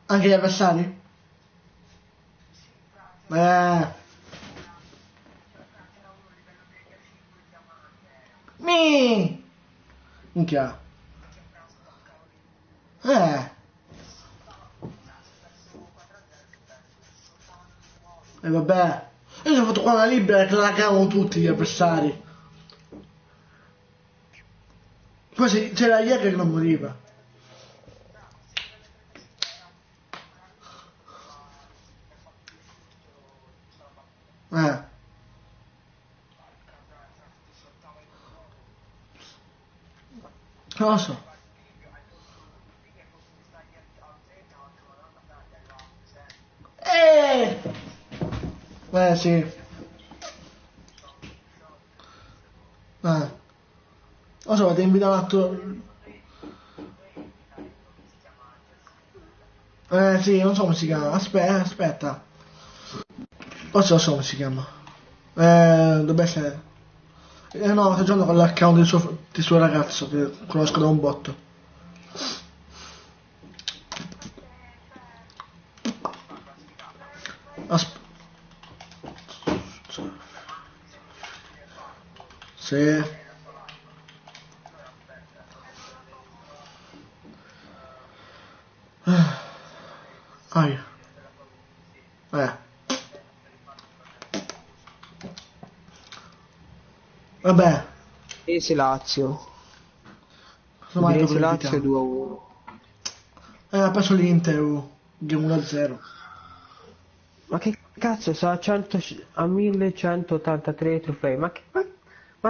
Anche gli avversari? Mi! Minchia. Eh. E vabbè. Io ho fatto qua una libera che la cagano tutti gli avversari. Poi c'era Jäger che non moriva. Non lo so. Eh! Sì. Non so, ti invito un attimo. Sì, non so come si chiama. Aspetta. Forse lo so come si chiama. Dovrebbe essere. No, sto giocando con l'account del suo ragazzo che conosco da un botto. Aspetta. Sì. Aia. Vabbè. Udinese Lazio. Cosa mai Udinese dopo Lazio invitiamo? 2-1. Ha preso l'Inter, che 1-0. Ma che cazzo, a 100, a 1183 trofei? Ma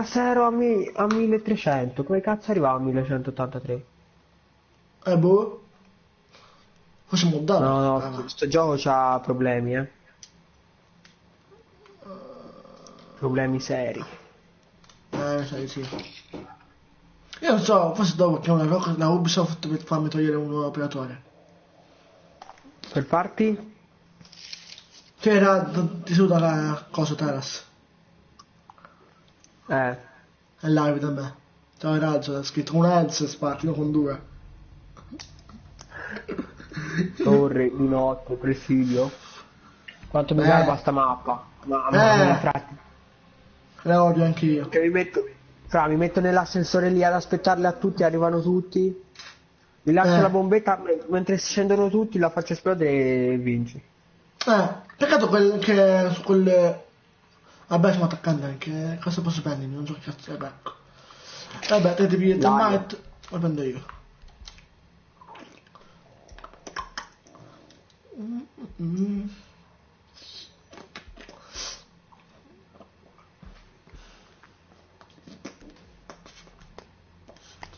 se ero a 1300, come cazzo arrivavo a 1183? Boh. Forse moddato. No, Ah, no, sto gioco c'ha problemi, Problemi seri. Sai, sì. Io non so, forse dopo che la Ubisoft per farmi togliere un nuovo operatore. Per farti? C'era ti saluta la cosa Taras. È live da me. Ciao Razzo, ha scritto un Else Spark, io con due. Torre di notte, presidio. Quanto mi garba sta mappa. Mamma mia, frati. La odio anch'io. Che mi metto nell'ascensore lì ad aspettarli a tutti, arrivano tutti. Mi lascio la bombetta, mentre scendono tutti la faccio esplodere e vinci. Peccato che su quelle... Vabbè, stiamo attaccando anche. Cosa posso prendere? Non so che cazzo è, ecco. Vabbè, te devi Termite, lo prendo io.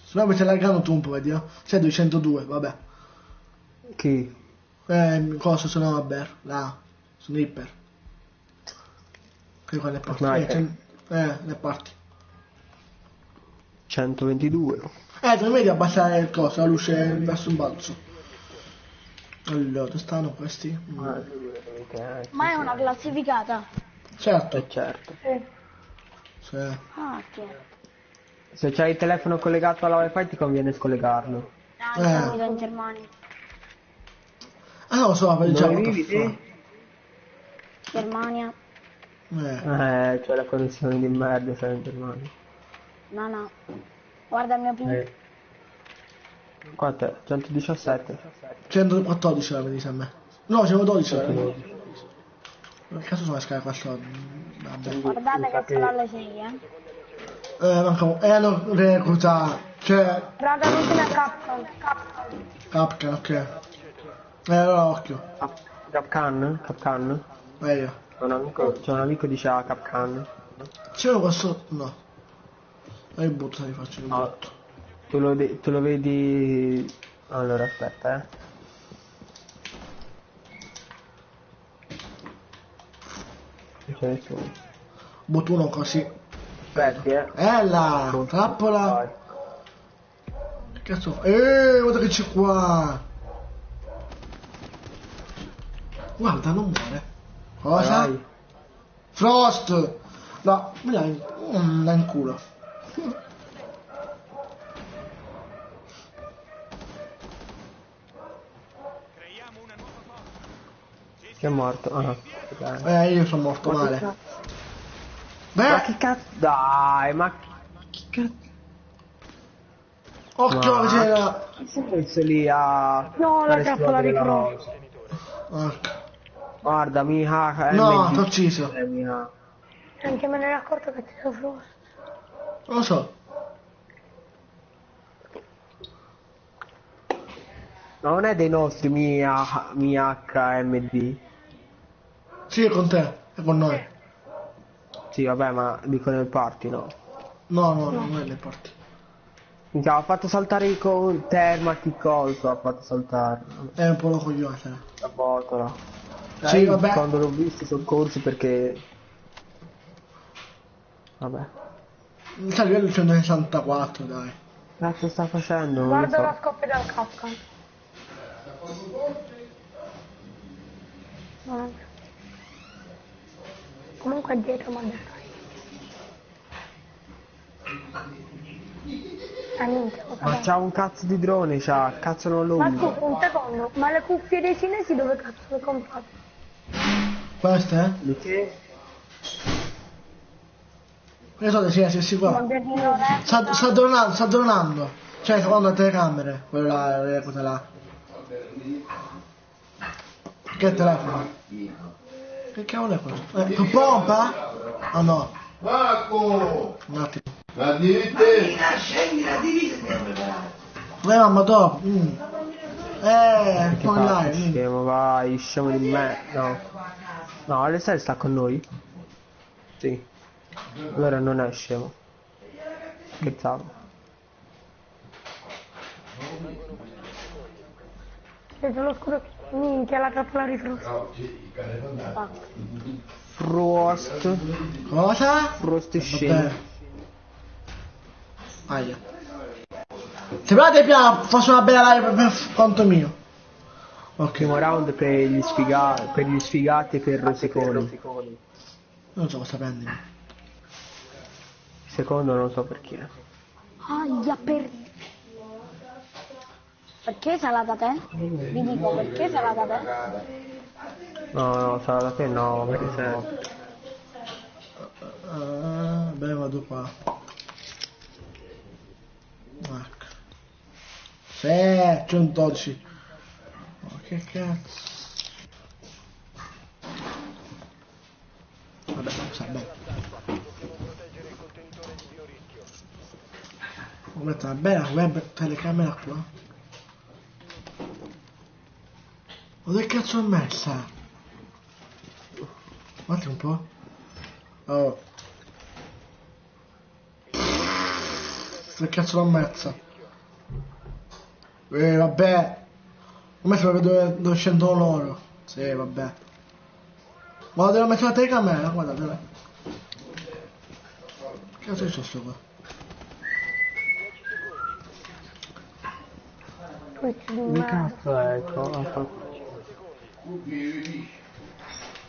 Se no mi stai largando tu un po', vedi? Sei 202, vabbè. Chi? Cosa sono vabbè, là, sniper. Che qua le parti. Le parti. 122. Non vedi abbassare il coso, la luce verso un balzo. Allora, dove stanno questi? Ma è una classificata? Certo. Certo. Sì. Ah, ok. Se c'hai il telefono collegato alla wifi ti conviene scollegarlo. Sono in Germania. Ah, non lo so, per il Dove gioco. vivi te? Germania? C'è la connessione di merda, sei in Germania. No. Guarda il mio ping. Quanto è? 117. 114 la vedi a me. No, 112 la vedi. Che cazzo sono le scale qua sotto? Vabbè. Guardate che sono alle 6, Mancamo. Hanno reclutato. Cioè. Raga, l'ultima Capcom. Capcan, ok. Allora occhio. Capcan? Meglio. C'è un amico che diceva Capcan. C'è uno qua sotto? No. Il butto, li faccio il butto. Tu lo vedi... Allora aspetta, Non c'è nessuno. Butto uno così. Aspetti, Là! Trappola! Che cazzo fa? Guarda che c'è qua! Guarda, non muore. Cosa? Vai. Frost! No, mi dai in culo. Chi è morto? Ah, Io sono morto male. Ma Beh, che cazzo? Dai, ma che cazzo? occhio che c'era. Chi si è messo lì a... No, la fare trappola di esplodere la Pro. cosa? Ecco. Guarda, mi hack. No, t'ho ucciso. Anche me ne ero accorto che ti sono Frost. Non lo so. Non è dei nostri mi HMD. Sì, è con te, è con noi. Sì, vabbè, ma dico nel party, no. No, non è le parti. Minchia, ha fatto saltare il Termati colso, ha fatto saltare. È un po' lo coglione. La botola. Sì, Io vabbè. quando l'ho visto sono corsi perché... Vabbè. Sta a livello 164, dai. Cazzo sta facendo? Non lo Guarda so. la scoppia del Capcom. Comunque è dietro, ma dentro. Minchia, cosa Ma fa? c'ha un cazzo di drone, cazzo non lo Ma uso. scusa, un secondo, ma le cuffie dei cinesi dove cazzo le comprate? Queste? Di che? Che so, sì, qua. Modernino Sta dronando. Cioè, secondo le telecamere. Quella là. Che telefono? Che cavolo è quello? Che pompa? Ah no. Marco! Un attimo. La dirite! Mamma dopo. Che Poi cazzo, là. scemo, vai, scemo di me. No. No, Alessandro sta con noi? Sì. Allora non è scemo. Scherzavo. C'è già lo scudo. Minchia, la trappola di Frost. Ah. Frost. Cosa? Frost scemo. Vabbè. Aia. Se provate piano, faccio una bella live per conto mio. Ok. Primo round per gli sfigati e per Rosiconi. Non so cosa prendi. Secondo non so perché. Aia, perché sarà da te? Vi dico perché sarà da te? No, sarà da te no, perché se... Beh, vado qua. Ecco. 112. Oh, che cazzo. Vabbè, sa bene. Devo mettere una bella web telecamera qua. Ma dove cazzo l'ho messa? Guarda un po'. Oh. Che cazzo l'ho messa? Vabbè. Ho messo dove scendono loro. Sì, vabbè. Ma devo mettere la telecamera, guarda, dove. Che cazzo è successo qua? Che cazzo è?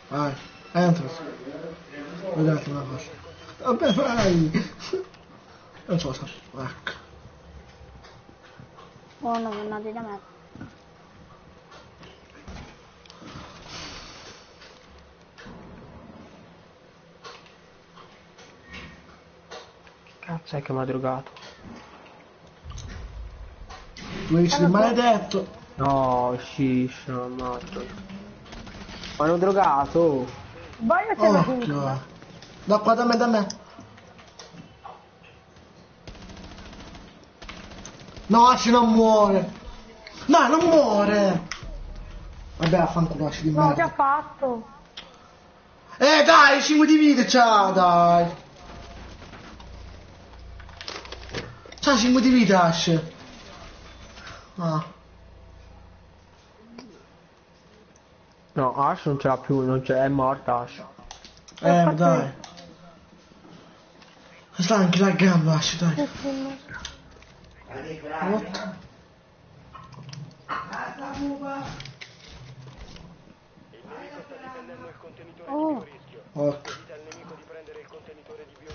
Vai, entra. Vedete una cosa. Vabbè, vai. Non so, ecco. Oh no, non andate da me. Cazzo è che mi ha drogato? Tu dici il maledetto. No, shish, ammazzo. Mi hanno drogato. Vai a te la Occhio. Da qua, da me, da me. No, Aci non muore. No, non muore. Vabbè, affanculo Aci di No, merda. già fatto. Dai, 5 di vita c'ha, dai. C'ha 5 di vita, Ash. Ah. No, Ash non ce l'ha più, non c'è, è morta Ash. Dai. Sta anche la gamba, Ash, dai. What? Oh, Ok.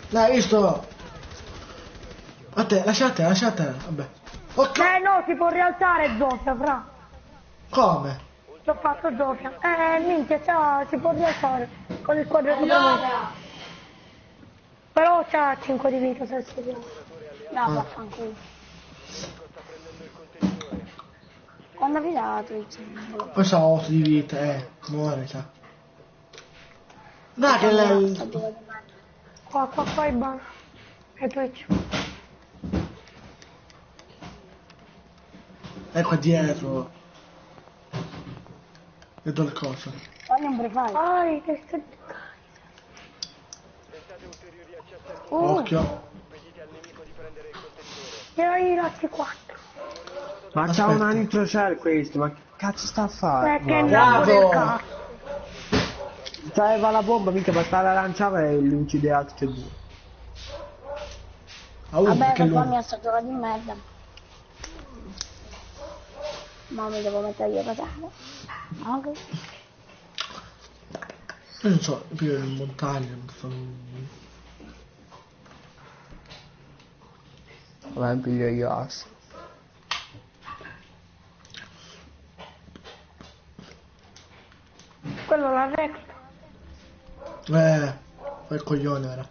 Dai, visto? A te, lasciate, vabbè. Ok. No, si può rialzare Zofia, fra. Come? L'ho fatto Zofia. Minchia, si può rialzare con il quadro sopra. Però c'ha 5 di vita, se si vede. no, vaffanculo. Quando vi dà Twitch? Poi c'ha 8 di vita, muore, sa. Dai che lei... Qua è buono. E Twitch. Ecco dietro. Vedo il coso. Quando non prefai? Vai, che stai... Occhio. Io i ratti 4. Ma c'ha Aspetta. una nitro shell questo, ma che cazzo sta a fare? Perché No. nato del Bravo. cazzo. C'aveva la bomba, mica basta la lanciava e li uccideva tutti e due. Vabbè, Perché per lui... mi sta giocando di merda. Ma mi devo mettere io casale. Ok. Io non so, io in montagna non sono... Vabbè, piglio io Ash. Quello l'ha recta. Fai il coglione ora.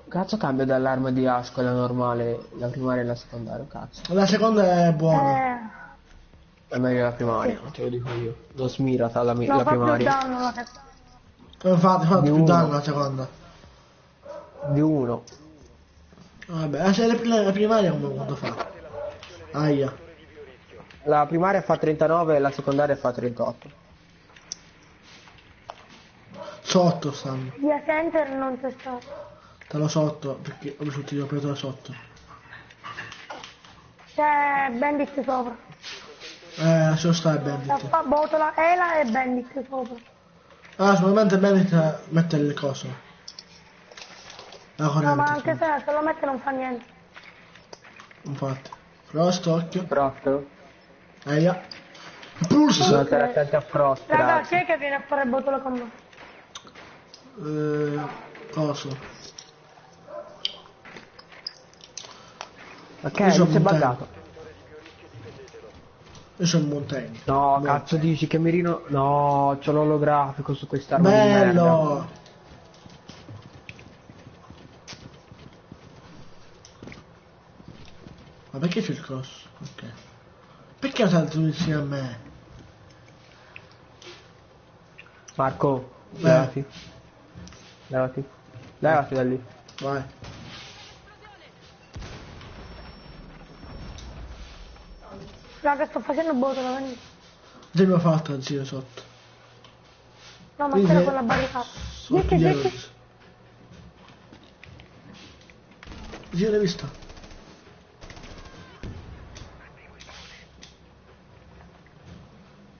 Cazzo cambio dall'arma di Ash, quella normale, la primaria e la secondaria, cazzo. La seconda è buona. È meglio la primaria, te lo dico io. L'ho smirata la Non la fa più primaria. danno la testa. Infatti fa Di più uno. danno la seconda. Di uno. Vabbè, se la primaria come quanto fa? Aia. La primaria fa 39 e la secondaria fa 38. Sotto stanno. Via center non c'è stato. Stanno sotto, perché ho tutti ho preso da sotto. C'è Bandit sopra. lasciamo stare Bandit. Fa botola, Ela e Bandit sopra. Ah, sicuramente Bandit mette il coso. La No, corrente. ma anche se lo mette non fa niente. Infatti. Frost, occhio. Frost? Eia. Pulse! Bisogna stare attenti a Frost, Raga, ragazzi. chi è che viene a fare botola con me? Coso. Ok, Io mi sono si è Montaigne. buggato. Io sono Montaigne. No, cazzo dici che mirino... No, c'ho l'olografico su quest'arma di merda. Bello! Ma perché c'è il cross? Ok. Perché salto vicino a me? Marco, levati. Levati. Levati da lì. Vai. Raga, sto facendo botola, venite. Già mi ha fatto zio sotto. No, ma Quindi- c'era quella barricata. Sotto Dici, dietro. dici. Zio l'hai visto?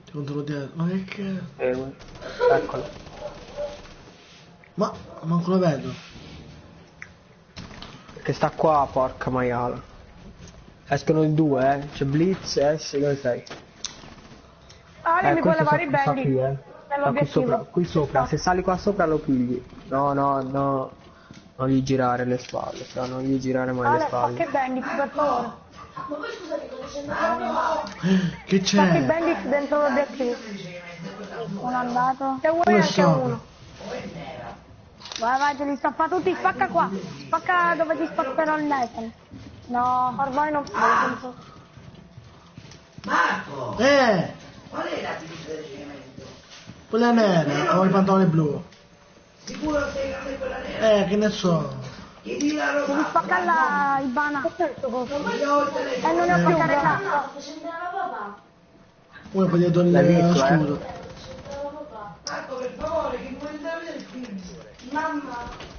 Ti controllo dietro. Ma che... Eccolo. Ma manco lo vedo. Che sta qua, porca maiala. Escono in due, eh. C'è Blitz, S, dove sei? Ale mi può questo levare i sta bandit. qui, Sta qui sopra, Nell'obiettivo. qui sopra. Se sali qua sopra lo pigli. No, no, no. Non gli girare le spalle, fra, non gli girare mai le Ale, fa che spalle. bandit, per favore. Che Fa che c'è? bandit dentro l'obiettivo. Uno andato. Se vuoi Come anche sono? uno. Vai, te li stoppa tutti, spacca qua. Spacca dove ti spaccherò il Nathan. No, Ormai non posso. Marco! Eh! Qual è la divisa del reggimento? Quella nera, ho il pantalone blu. Sicuro sei grande quella nera? Che ne so. Chiedi la rosa. devi spaccarla, Ibana. Io oltre le E non ne ho spaccare cazzo. Uno può dire L'hai togliere lo visto, scudo. Marco, per favore, che vuoi andare a vedere il film? Mamma!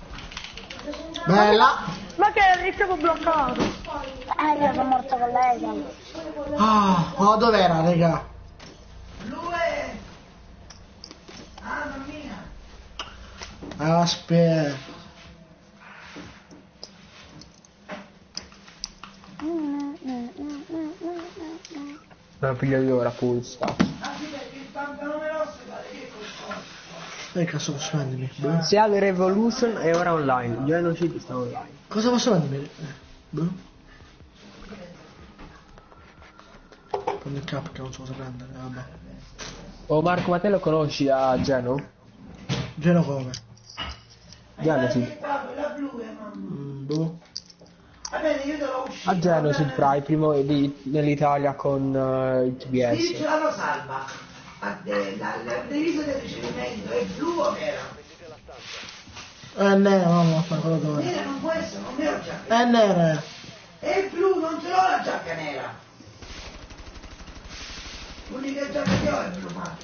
Bella! Ma che il siamo bloccato. Io sono morto con lei. sai. Ah, ma dov'era, raga? Due! Mamma mia! Aspetta. Me lo piglio io ora, pulsa. Anche perché il pantalone rosso vale che costa? Cazzo posso vendermi? Se ha le Revolution è ora online. Genocide sta online. Cosa posso vendermi? Prendo il cap che non so cosa prendere, vabbè. Oh Marco, ma te lo conosci a Geno? Geno come? Genocide. Qua, quella blu è mamma. Boh. Va bene, io te l'ho uscito. A Genocide, fra, il primo nell'Italia con il TBS. Dircela lo salva. Ma dal diviso del ricevimento è blu o nera? Nera, mamma, fa quello dove. Nera non può essere, non ne ho giacca. È nera. È blu, non ce l'ho la giacca nera. L'unica giacca che ho è blu, ma.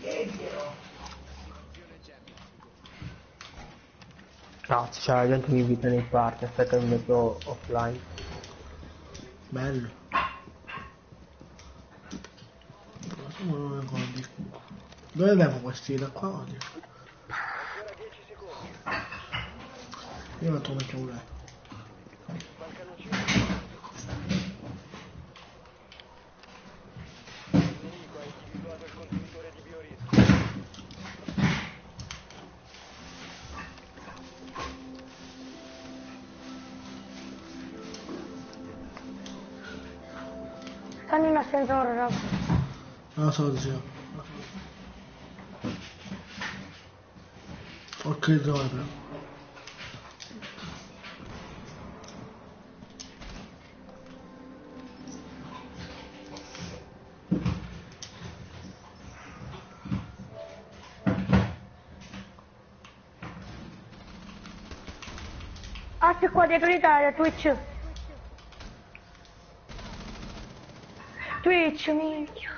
Chiedilo. Cazzo, c'è la gente che mi invita nei party, aspetta che mi metto offline. Bello. Dove avevo questi da qua oggi? Io metto una chiave. Stanno in ascensore, raga. Non lo so, zio. Ho credo però. Ah, c'è qua dietro l'Italia, Twitch. Twitch, minchia.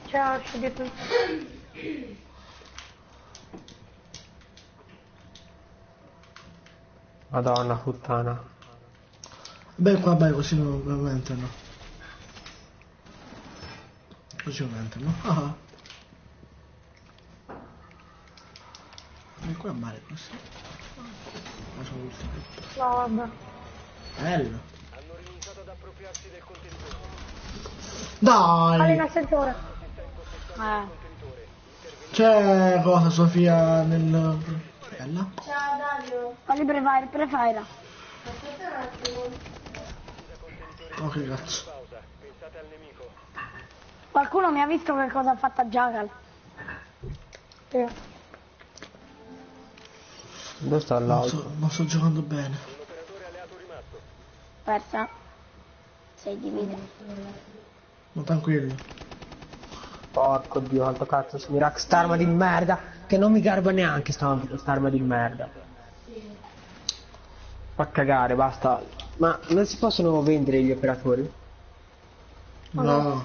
Ciao, c'è dietro l'Italia. Madonna puttana. Beh, qua beh, così non aumentano. Così aumentano. Ah. E qua male così. Ma sono ultimi. No, vabbè. Bello. Hanno rinunciato ad appropriarsi del contenitore. Dai! in ascensore. C'è cosa Sofia nel... Bella? Ciao Dario. Falli prefire. Aspetta un attimo. Oh che cazzo. Pausa. Pensate al nemico. Qualcuno mi ha visto che cosa ha fatto a Jagal? Sì. Dove sta l'auto? Non sto giocando bene. Un operatore alleato rimasto. Persa. 6 di vita. Ma tranquillo. Porco dio, quanto cazzo si mira st'arma di merda. Che non mi garba neanche st'arma di merda. Fa cagare, basta. Ma non si possono vendere gli operatori? No.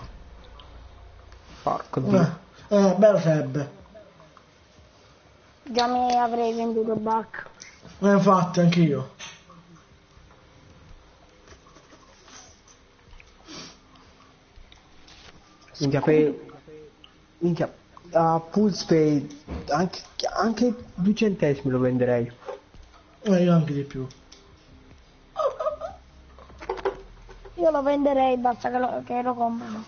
Porco dio. Bello sarebbe. Già mi avrei venduto back. Infatti, anch'io. Minchia, a Pulse anche 2 centesimi lo venderei. Io anche di più. Io lo venderei, basta che lo comprano.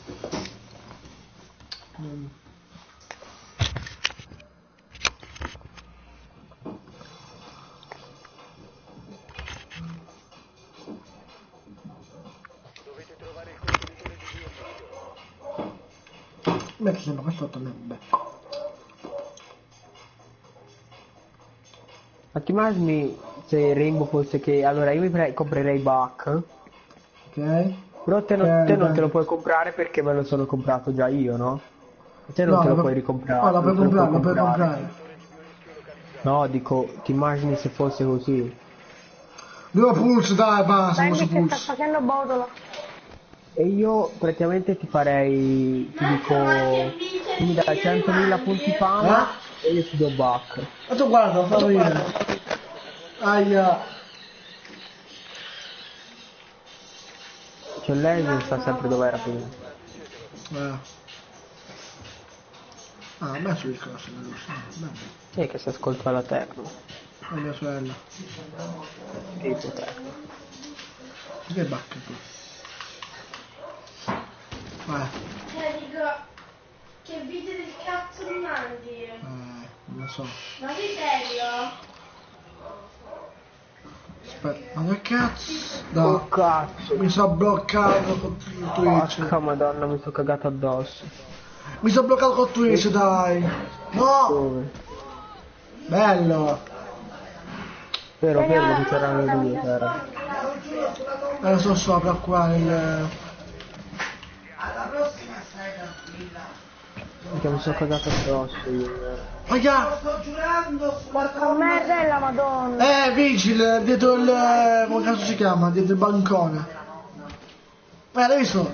Dovete trovare il contenitore di diossido. Beh, ci sono questo beh. Ma ti immagini se Rainbow fosse che... Allora io comprerei Buck. Ok? Però te non te lo puoi comprare perché me lo sono comprato già io, no? Te non te lo puoi ricomprare. No, lo puoi comprare. No, dico, ti immagini se fosse così? Due Pulse, dai, basta, Senti uso che sta Pulse. facendo botola. E io praticamente ti farei, ti dico, tu mi dai 100.000 punti fama e io ti do Buck. Ma tu guarda, lo farò io. Aia. Cioè lei non sa sempre dove era prima. Ah, ma sul cazzo, bene. Sì, che si ascolta la tecno. È mia sorella. Tipo te. Che bacca tu. Vai. Dico, che video del cazzo mi mandi? Non lo so. Ma sei serio? Aspetta, ma che cazzo? Oh No, cazzo. mi sono bloccato con Twitch. Porca madonna, mi sono cagato addosso. Mi sono bloccato con Twitch, dai. No! Dove? Bello. Vero, che c'erano le due, c'era. Sono sopra qua nel... Alla prossima stai tranquilla. Perché mi sono cagato addosso io. Aia! Sto giurando sulla Porca merda e la madonna. Vigil, dietro il... come cazzo si chiama? Dietro il bancone. L'hai visto?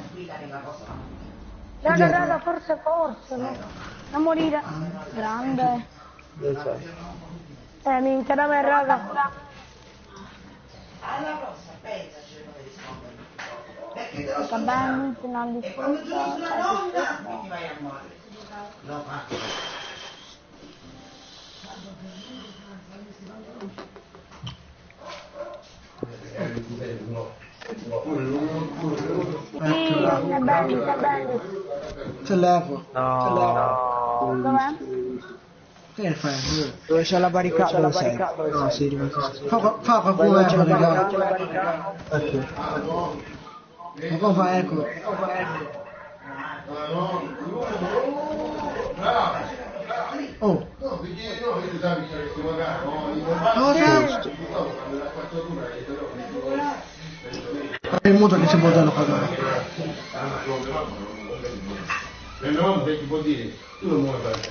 Raga, forse, no? A morire. Grande. Minchia da me, raga. alla prossima, pensaci come rispondere. Perché te lo Va bene, non e quando giuri sulla donna, ti vai a morire. No, ma... È bello. C'è l'eco. No. Dov'è? Che fai? Dove c'è la barricata? Dove sei? No, sì, rimasto. Fa qualcuno Dove c'è la eco, raga. barricata? Ok. Ma qua fa eco. Oh. È il muto che si può dare pagare. No, perché può dire, tu non vuoi fare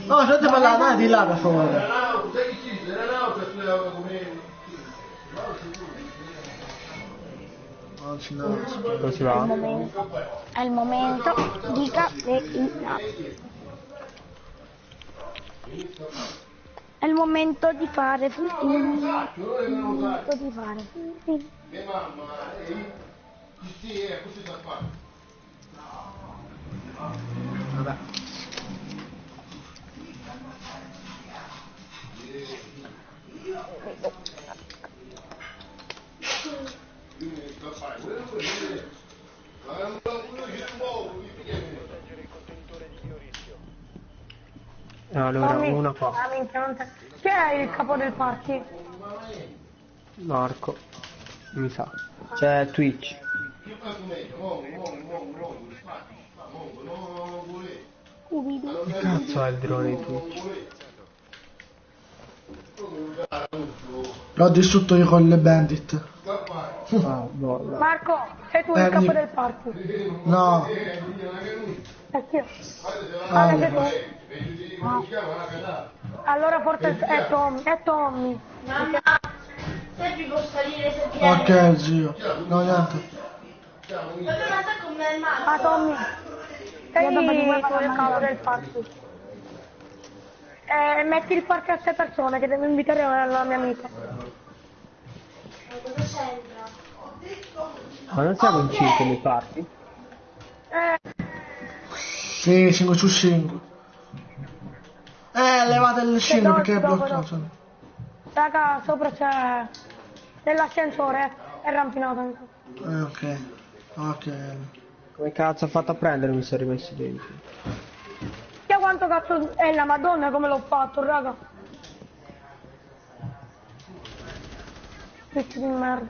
No, state parlando, di là per favore. Dove si va? È il momento di caffeina. È il momento di fare puntini. È il momento di fare puntini. Vabbè. Allora, Tommy, una qua. ah, minchia, non te- Chi è il capo del party? Marco. Mi sa. C'è Twitch. Cupido. Che cazzo è il drone di Twitch? L'ho distrutto io con le bandit. Ah, boh, Marco, sei tu il capo mi- del party? No. Anch'io. Ah, Ah, sei tu? Allora forse è Tommy. È Tommy. Mamma, se ci può salire se viene. ok, zio. No, niente. Vabbè, ma sta con me il Ah, Marco. Tommy. Sei tu il capo del party. Metti il party a 6 persone che devo invitare la mia amica. Cosa c'entra? Ma non siamo in 5 nei party? Sì, 5 su 5. Levate il 5 perché è dopo, bloccato. Raga, sopra c'è dell'ascensore, è rampinato. Ok. Ok. Come cazzo ha fatto a prendere? Mi sono rimessi dentro. Chissà quanto cazzo è la madonna come l'ho fatto, raga. Pezzo di merda.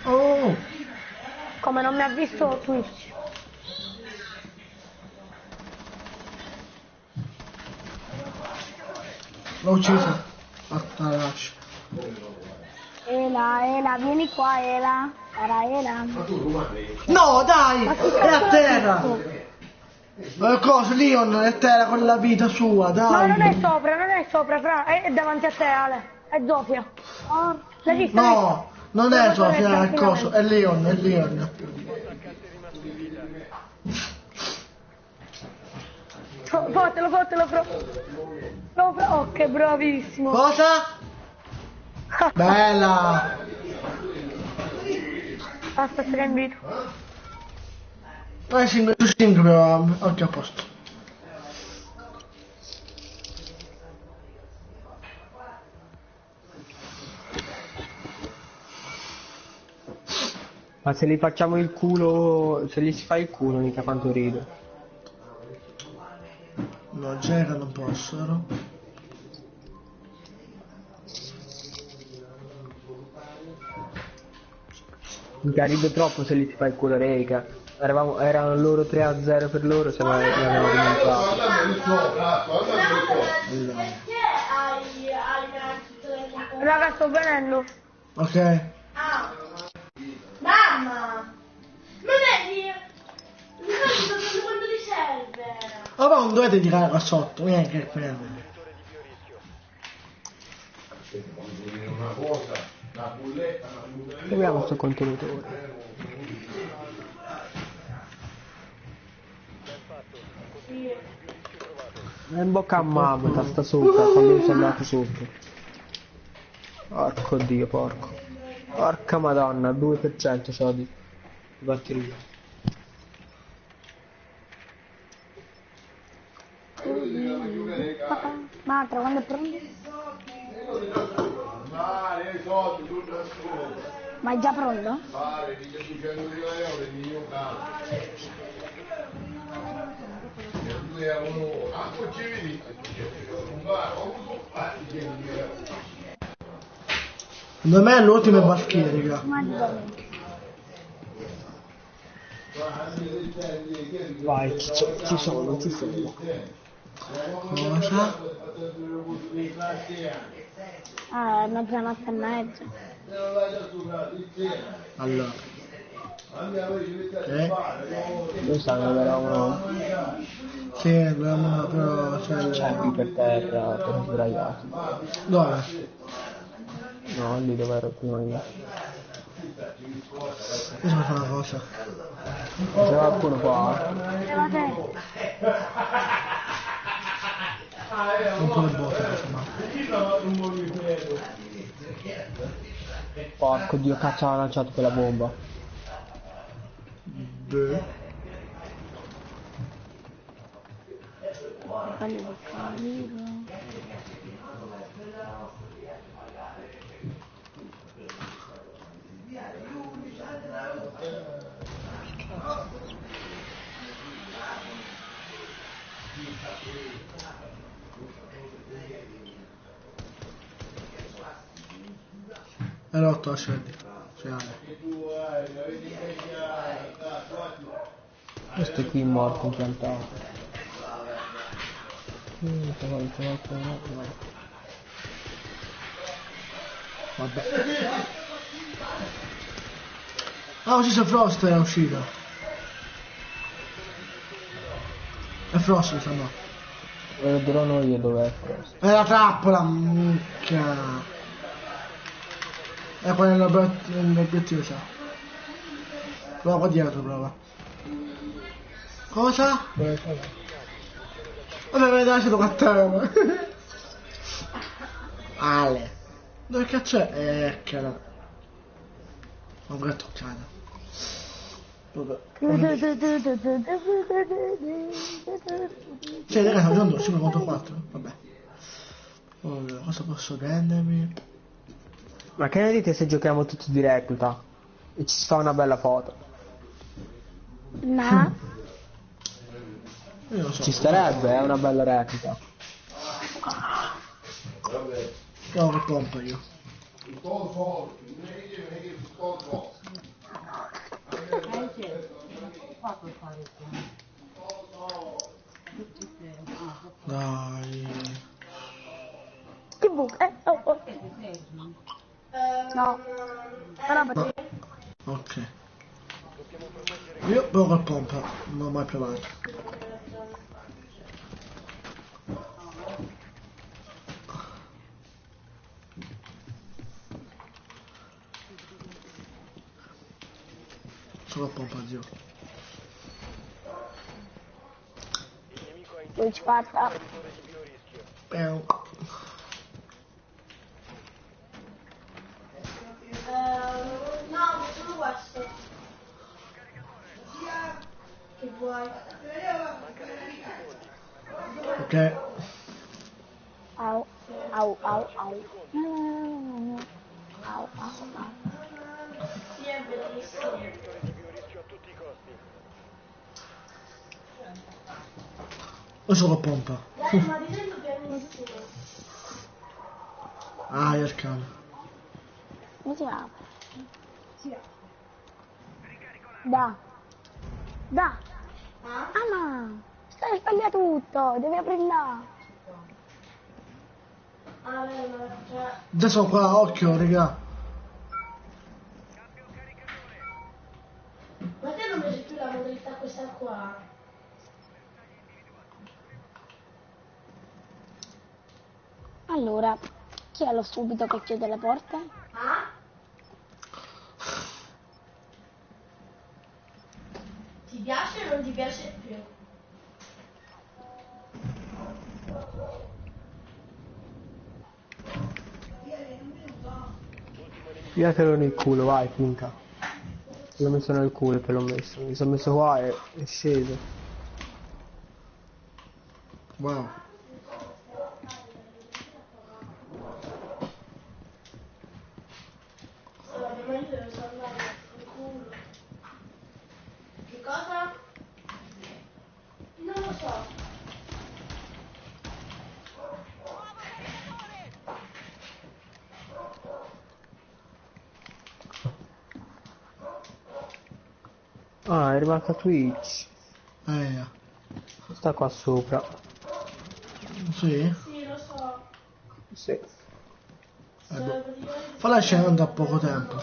Oh! Come non mi ha visto Twitch. L'ho ucciso. Ah, lascia. Ela, vieni qua, Ela. Era Ela. No, dai! È a terra! Ma cosa? Leon è a terra con la vita sua, No, non è dai! sopra, fra, è davanti a te, Ale. È Zofia. L'hai visto? No, non è Sofia, è coso, è Leon, è Leon. Fatelo, fra. No, fra. Oh, che bravissimo. Cosa? Bella! Basta, se la invito. Dai 5 su 5 però, ok, a posto. Ma se gli facciamo il culo, se gli si fa il culo, mica quanto rido. No, Gera non posso, no? Mica rido troppo se gli si fa il culo, rega. Erano loro 3-0 per loro, se no l'avevano rimontato. Perché hai tutto Raga, sto venendo. Ok. Ah, mamma! Ma vedi? Mi sto facendo quanto ti serve? Oh, ma non dovete tirare qua sotto, niente che prende. Proviamo sto contenitore. È in bocca a mamma, sta sopra, quando mi sono andato sotto. Porco dio, porco. Porca madonna, 2% c'ho di batteria. Matra, quando è pronto? Ma è già pronto? Secondo me è l'ultimo barchiere, raga. Vai, ci sono, ci sono. Cosa? Ah, è mezzanotte e mezza. Allora. Noi stanno però Sì, abbiamo però c'è qui per terra, per sdraiati. Dove? No, lì dove ero prima io. Io sono fare una cosa. C'è qualcuno qua? Leva te. Un po' il botto, insomma. Porco dio, cazzo ha lanciato quella bomba. Beh. È rotto, scendi. Questo qui è morto impiantato. Vabbè. Ah, ho c'è Frost, è uscito. È Frost, mi sembra. Vedrò io dov'è Frost. È la trappola, minchia. È qua nell'obiettivo, sa. Prova qua dietro, prova. Cosa? Vabbè, me ne dai solo 4 €. Ale. Dove cazzo è? Caro. Ho un toccato. Vabbè. Cioè, raga, sto giocando 5 contro 4. Vabbè. Allora, cosa posso prendermi? Ma che ne dite se giochiamo tutti di recluta? E ci fa una bella foto? No. Io lo so. Ci starebbe, è una bella recluta. Provo che pompa io. Dai. Che buca? Oh. No. Però No. Ok. Io provo col pompa, non ho mai provato. Solo pompa, zio. Lui ci fatta. Pew. No, solo questo. Che vuoi? Ok. Au. Au. Au. Sì, è bellissimo. O solo pompa. Dai, ma disegno pianissimo. Ah, il cane. Come si apre? Da. Ah, ma stai sbagliando tutto, devi aprire là. Ah, cioè... Già sono qua, occhio, raga. Ma te non vedi più la modalità questa qua? Allora, chi è lo stupido che chiude le porte? Ah? Ti piace o non ti piace più? Piatelo nel culo, vai, finca. Te l'ho messo nel culo, te l'ho messo. Mi sono messo qua e è sceso. Wow. Ovviamente devo salvare il culo. Che cosa? Non lo so. Ah, è arrivata Twitch. Sta qua sopra. Sì? Sì, lo so. Sì. Fa la scena da poco tempo.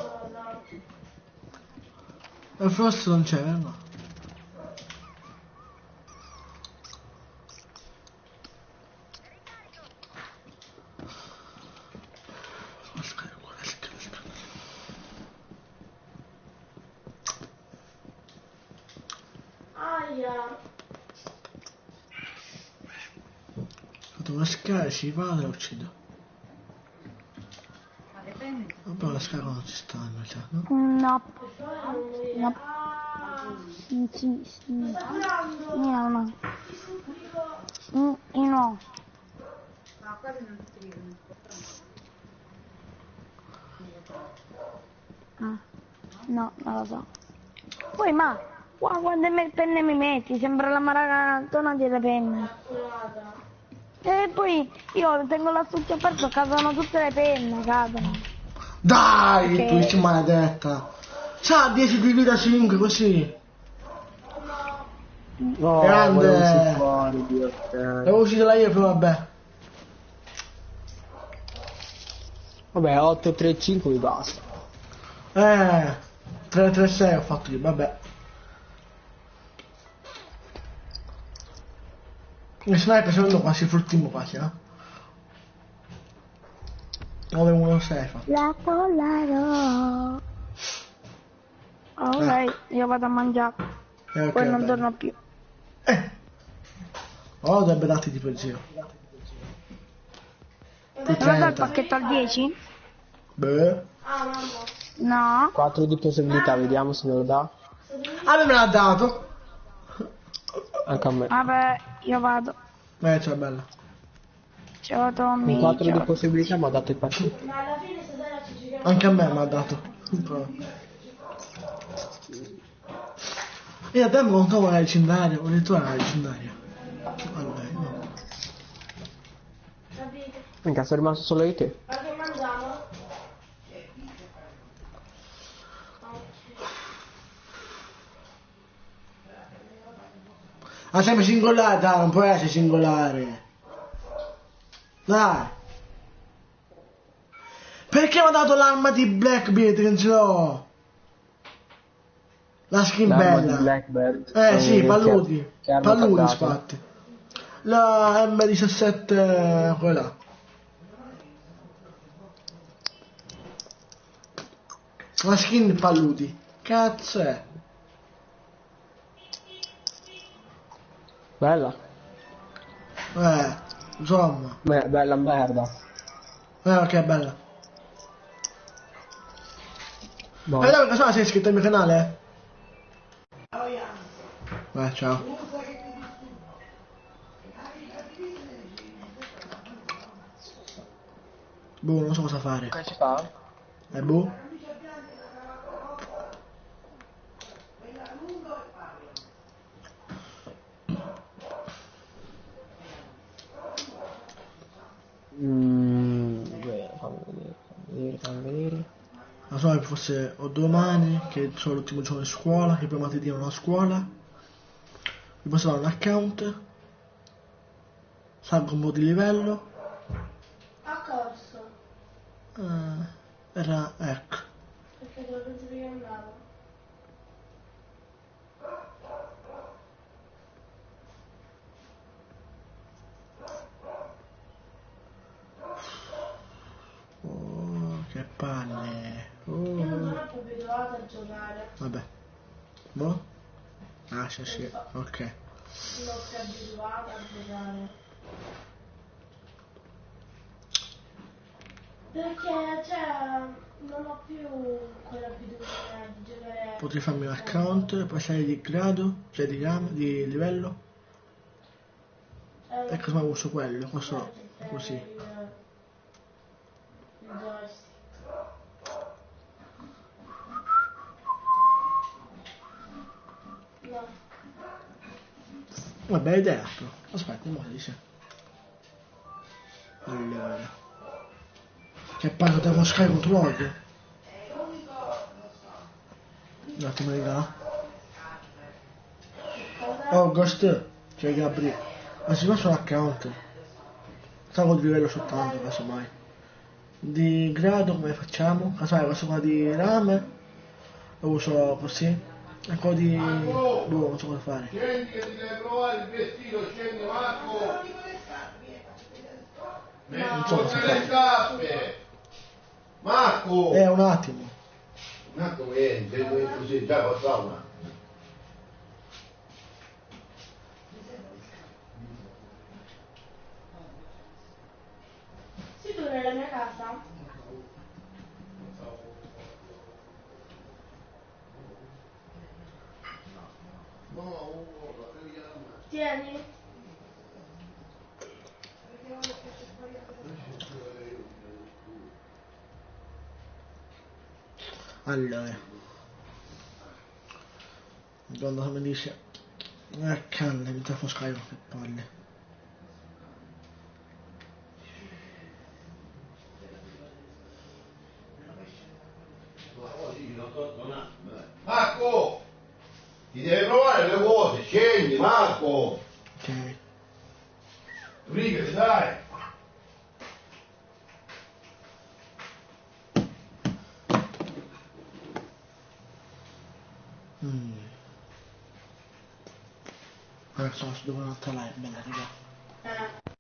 Il Frost non c'è, no? metto una scala, ci vado e la uccido. Vabbè, la scala non ci sta in realtà, no? No. No. Sì. No. No. No, non lo so. Poi ma, quante penne mi metti? Sembra la maratona delle penne. E poi io tengo l'astuccio aperto, cadono tutte le penne, cadono. Dai, Perché- Twitch maledetta! C'ha 10 di vita 5 così! No, Grande. volevo uscire fuori, Dio. L'avevo ucciso io, però vabbè. Vabbè, 8, 3, 5 mi basta. 3-3-6 ho fatto io, vabbè. Il sniper secondo quasi l'ultimo quasi, no? 9-1-6 fa. La collaro. Ok, io vado a mangiare, Ok, poi non bene. torno più. Oh, dovrebbe darti tipo il zio. Non lo dà il pacchetto al 10? Beh. No. 4 di possibilità, vediamo se me lo dà. A me l'ha dato. Anche a me. Vabbè, io vado. Ciao bella. Ciao Tommy. Con 4 di ciao. possibilità mi ha dato il pacchetto. Ma alla fine stasera ci giochiamo. Anche a me mi ha dato. Io a te mi contavo la leggendaria, ho detto la leggendaria. Vabbè, no. Minchia, sono rimasto solo io e te. Ma che mangiamo? Ah, sempre singolare, dai, non può essere singolare. Dai. Perché mi ha dato l'arma di Blackbeard che non ce l'ho? La skin L'arma di bella. Blackbird. Sì, paludi. che arma Paludi, t'ha dato? infatti. La M17, quella. La skin paludi. Cazzo è? Bella. Insomma. Beh, bella merda. Ok, bella. Boh. Allora, cosa sei iscritto al mio canale? Ciao. Boh, non so cosa fare. Che ci fa? Boh. Fammi vedere. Non so che fosse o domani, che sono l'ultimo giorno di scuola, che poi martedì non ho scuola. Mi posso dare un account. Salgo un po' di livello. A corso. Era, ecco. Perché te lo penso che andavo. Oh, che palle. Io non Oh. sono più abituata a giocare. Vabbè. Boh. Ah, sì, sì. Ok. Non più abituata a giocare. Perché, cioè, non ho più quell'abitudine di giocare. Potrei farmi un account, poi salire di grado, cioè di di livello. E cosa uso quello? Questo così. Il joystick. No. Vabbè, idea. Aspetta, mo dice. Allora. Che poi lo devo scaricare controllo. Un attimo di là. Oh, Ghost. Cioè Gabriele. Ma si fa un account. Stavo di livello soltanto, casomai. Di grado come facciamo? Casomai questo qua di rame. Lo uso così. E quello di. Boh, non so cosa fare. Scendi che ti devi provare il vestito, scendi Marco. Non so cosa Le fare. scarpe. Marco. Un attimo. Un attimo, sei così, già passava un attimo. a casa? Tieni. Allora, quando mi dice canne, mi fa scarico che palle. Marco! Ti devi provare le cose, scendi, Marco! Ok. Brigati, dai! Adesso devo un'altra live, bella raga.